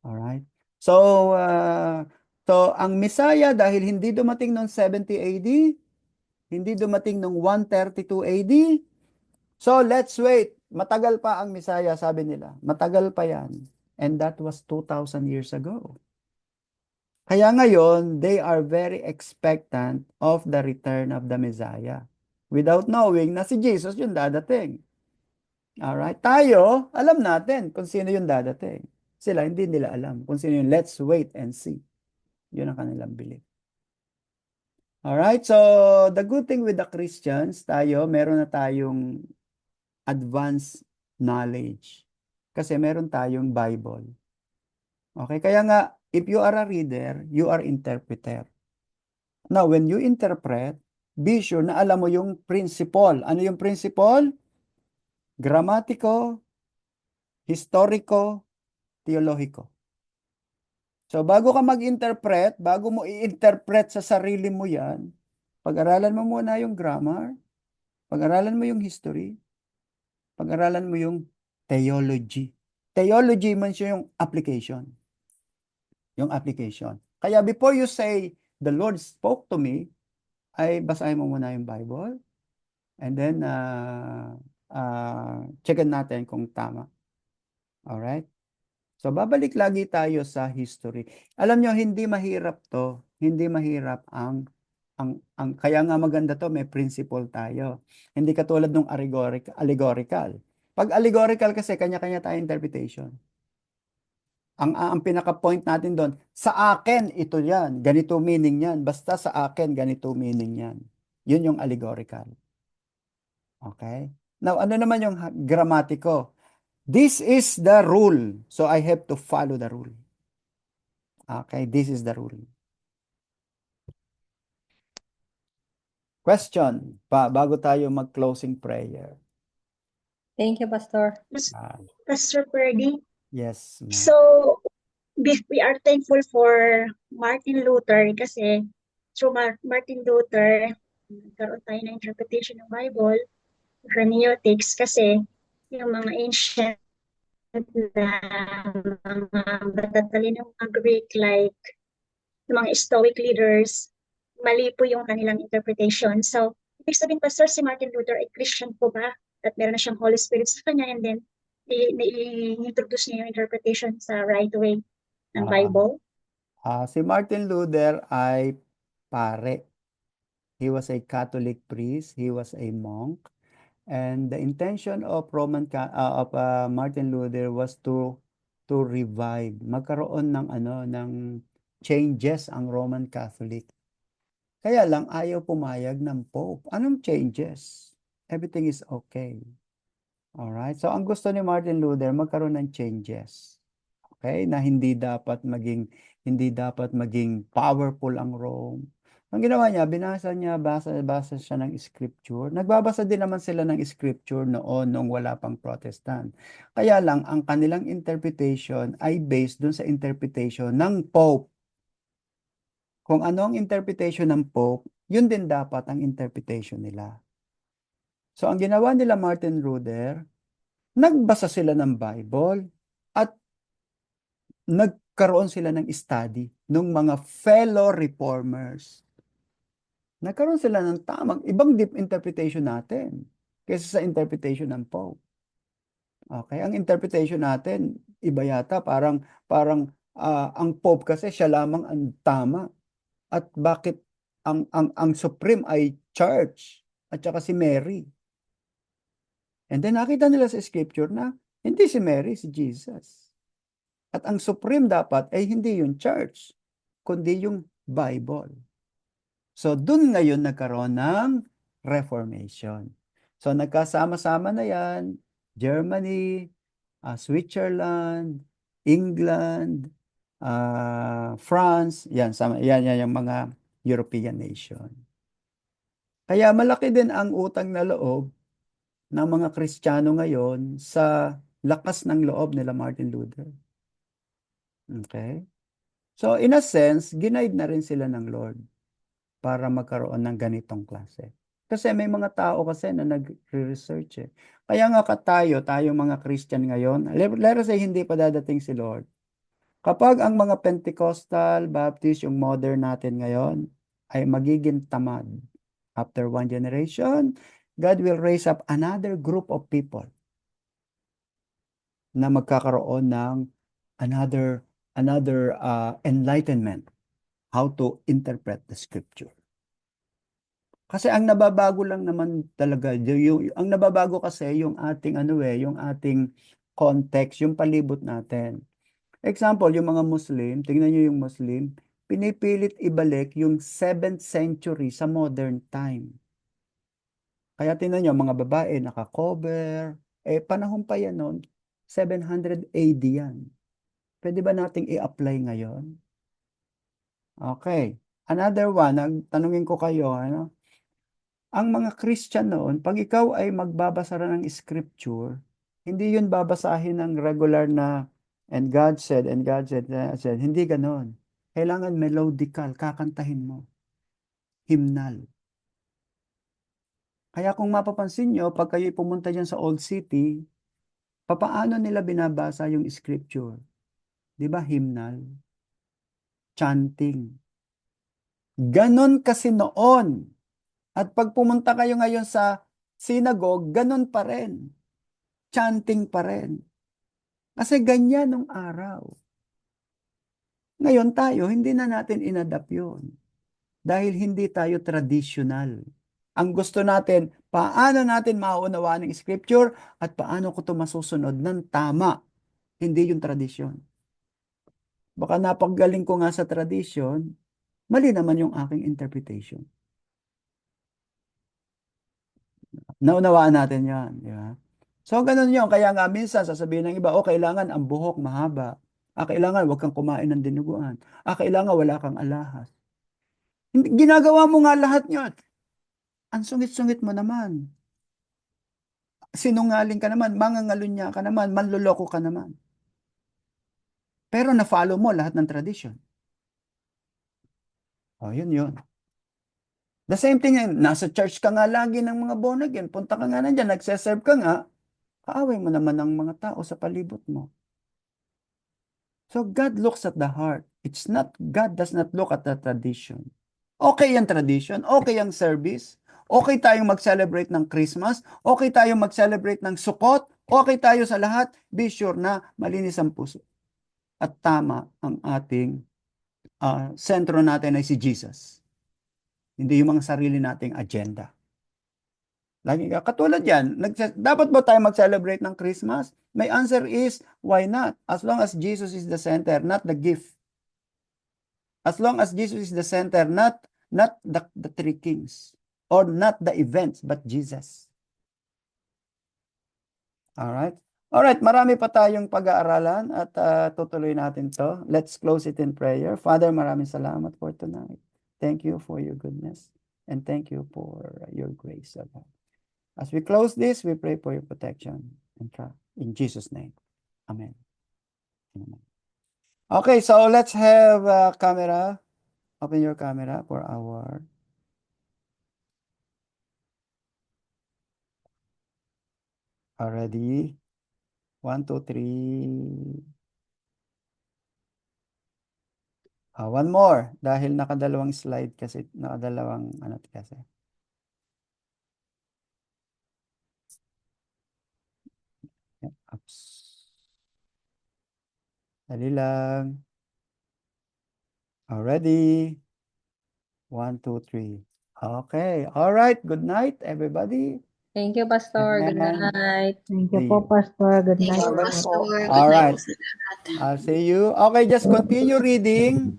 Alright? So, ang Messiah, dahil hindi dumating noong 70 AD, hindi dumating noong 132 AD, so let's wait. Matagal pa ang Messiah, sabi nila. Matagal pa yan. And that was 2,000 years ago. Kaya ngayon, they are very expectant of the return of the Messiah. Without knowing na si Jesus yung dadating. Alright? Tayo, alam natin kung sino yung dadating. Sila, hindi nila alam kung sino yung let's wait and see. Yun ang kanilang belief. Alright? So, the good thing with the Christians, tayo, meron na tayong advanced knowledge. Kasi meron tayong Bible. Okay? Kaya nga, if you are a reader, you are interpreter. Now, when you interpret, be sure na alam mo yung principle. Ano yung principle? Gramatiko, historiko, teologiko. So, bago ka mag-interpret, bago mo i-interpret sa sarili mo yan, pag-aralan mo muna yung grammar, pag-aralan mo yung history, pag-aralan mo yung theology. Theology man siya yung application. Yung application. Kaya before you say, the Lord spoke to me, ay basahin mo muna yung Bible, and then, checkin natin kung tama. Alright? So, babalik lagi tayo sa history. Alam nyo, hindi mahirap to. Hindi mahirap kaya nga maganda to, may principle tayo. Hindi katulad ng allegorical. Pag allegorical kasi, kanya-kanya tayo interpretation. Ang pinaka-point natin doon, sa akin, ito yan. Ganito meaning yan. Basta sa akin, ganito meaning yan. Yun yung allegorical. Okay? Now, ano naman yung gramatiko? This is the rule. So, I have to follow the rule. Okay? This is the rule. Question, bago tayo mag-closing prayer. Thank you, Pastor. Pastor Purdy. Yes, ma'am. So, we are thankful for Martin Luther kasi through Martin Luther, nagkaroon tayo ng interpretation ng Bible, hermeneutics, kasi yung mga ancient na mga matatalinong mga Greek like yung mga Stoic leaders, mali po yung kanilang interpretation. So, ibig sabihin, Pastor, si Martin Luther ay Christian po ba? At meron na siyang Holy Spirit sa kanya, and then i-introduce niya yung interpretation sa right way ng Bible? Si Martin Luther ay pare. He was a Catholic priest. He was a monk. And the intention of Martin Luther was to revive, magkaroon ng changes ang Roman Catholic. Kaya lang ayaw pumayag ng Pope. Anong changes? Everything is okay. Alright? So ang gusto ni Martin Luther, magkaroon ng changes. Okay? Na hindi dapat maging powerful ang Rome. Ang ginawa niya, basa siya ng scripture. Nagbabasa din naman sila ng scripture noong wala pang Protestant. Kaya lang, ang kanilang interpretation ay based dun sa interpretation ng Pope. Kung ano ang interpretation ng Pope, yun din dapat ang interpretation nila. So, ang ginawa nila Martin Luther, nagbasa sila ng Bible at nagkaroon sila ng study ng mga fellow reformers. Nagkaroon sila ng tamang, ibang deep interpretation natin. kaysa sa interpretation ng Pope. Okay, ang interpretation natin, iba yata, parang ang Pope kasi siya lamang ang tama. At bakit ang Supreme ay Church at saka si Mary. And then nakita nila sa scripture na hindi si Mary, si Jesus. At ang Supreme dapat ay hindi yung Church, kundi yung Bible. So dun ngayon nagkaroon ng Reformation. So nagkasama-sama na yan, Germany, Switzerland, England, France, yan, yan yung mga European nation. Kaya malaki din ang utang na loob ng mga Kristiyano ngayon sa lakas ng loob nila Martin Luther. Okay? So in a sense, ginaid na rin sila ng Lord para magkaroon ng ganitong klase. Kasi may mga tao kasi na nag-research eh. Kaya nga tayong mga Christian ngayon, let us say hindi pa dadating si Lord. Kapag ang mga Pentecostal, Baptist, yung modern natin ngayon, ay magiging tamad. After one generation, God will raise up another group of people na magkakaroon ng another enlightenment how to interpret the scripture. Kasi ang nababago lang naman talaga, ang nababago kasi yung ating yung ating context, yung palibot natin. Example, yung mga Muslim, tingnan nyo yung Muslim, pinipilit ibalik yung 7th century sa modern time. Kaya tingnan nyo, mga babae naka-cover, panahon pa yan noon, 700 AD yan. Pwede ba nating i-apply ngayon? Okay. Another one, tanungin ko kayo, ang mga Christian noon, pag ikaw ay magbabasa ng scripture, hindi yun babasahin ng regular na and God said, and God said, hindi ganon. Kailangan melodical, kakantahin mo. Hymnal. Kaya kung mapapansin nyo, pag kayo pumunta dyan sa Old City, papaano nila binabasa yung scripture? Di ba hymnal? Chanting. Ganon kasi noon. At pag pumunta kayo ngayon sa synagogue, ganon pa rin. Chanting pa rin. Kasi ganyan nung araw. Ngayon tayo, hindi na natin inadapt yun. Dahil hindi tayo traditional. Ang gusto natin, paano natin mauunawaan ng scripture at paano ko ito masusunod ng tama. Hindi yung tradisyon. Baka napagaling ko nga sa tradisyon, mali naman yung aking interpretation. Naunawaan natin yan. Di ba? So, ganun yun. Kaya nga minsan, sasabihin ng iba, kailangan ang buhok mahaba. Kailangan wag kang kumain ng dinuguan. Kailangan wala kang alahas. Ginagawa mo nga lahat yun. Ang sungit-sungit mo naman. Sinungaling ka naman, mangangalunya ka naman, manluloko ka naman. Pero na-follow mo lahat ng tradisyon. Yun. The same thing, nasa church ka nga lagi ng mga born again, punta ka nga nandyan, nagseserve ka nga, kaaway mo naman ng mga tao sa palibot mo. So God looks at the heart. God does not look at the tradition. Okay yung tradition, okay yung service, okay tayong mag-celebrate ng Christmas, okay tayong mag-celebrate ng Sukkot, okay tayo sa lahat, be sure na malinis ang puso. At tama ang ating sentro natin ay si Jesus. Hindi yung mga sarili nating agenda. Lagi ka, katulad yan, dapat ba tayo mag-celebrate ng Christmas? My answer is, why not? As long as Jesus is the center, not the gift. As long as Jesus is the center, not the three kings, or not the events, but Jesus. Alright? Alright, marami pa tayong pag-aaralan at tutuloy natin to. Let's close it in prayer. Father, maraming salamat for tonight. Thank you for your goodness, and thank you for your grace, O God. As we close this, we pray for your protection and trust. In Jesus' name. Amen. Amen. Okay, so let's have a camera. Open your camera for our already. 1, 2, 3. One more. Dahil nakadalawang slide kasi, nakadalawang ano kasi. Oops. Dali lang. Already. 1, 2, 3. Okay. All right. Good night, everybody. Thank you, Pastor. Good And night. Thank you See po, you. Pastor. Good Thank night you, po. Pastor. Good All night right. po sa lahat. I'll see you. Okay, just continue reading,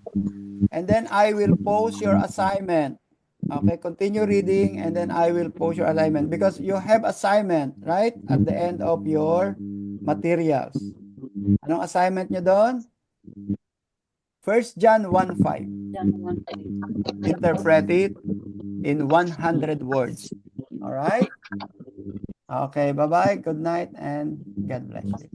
and then I will post your assignment. Okay, continue reading, and then I will post your assignment because you have assignment, right? At the end of your materials. Anong assignment nyo doon? 1 John 1:5. Interpret it in 100 words. All right? Okay, bye-bye. Good night, and God bless you.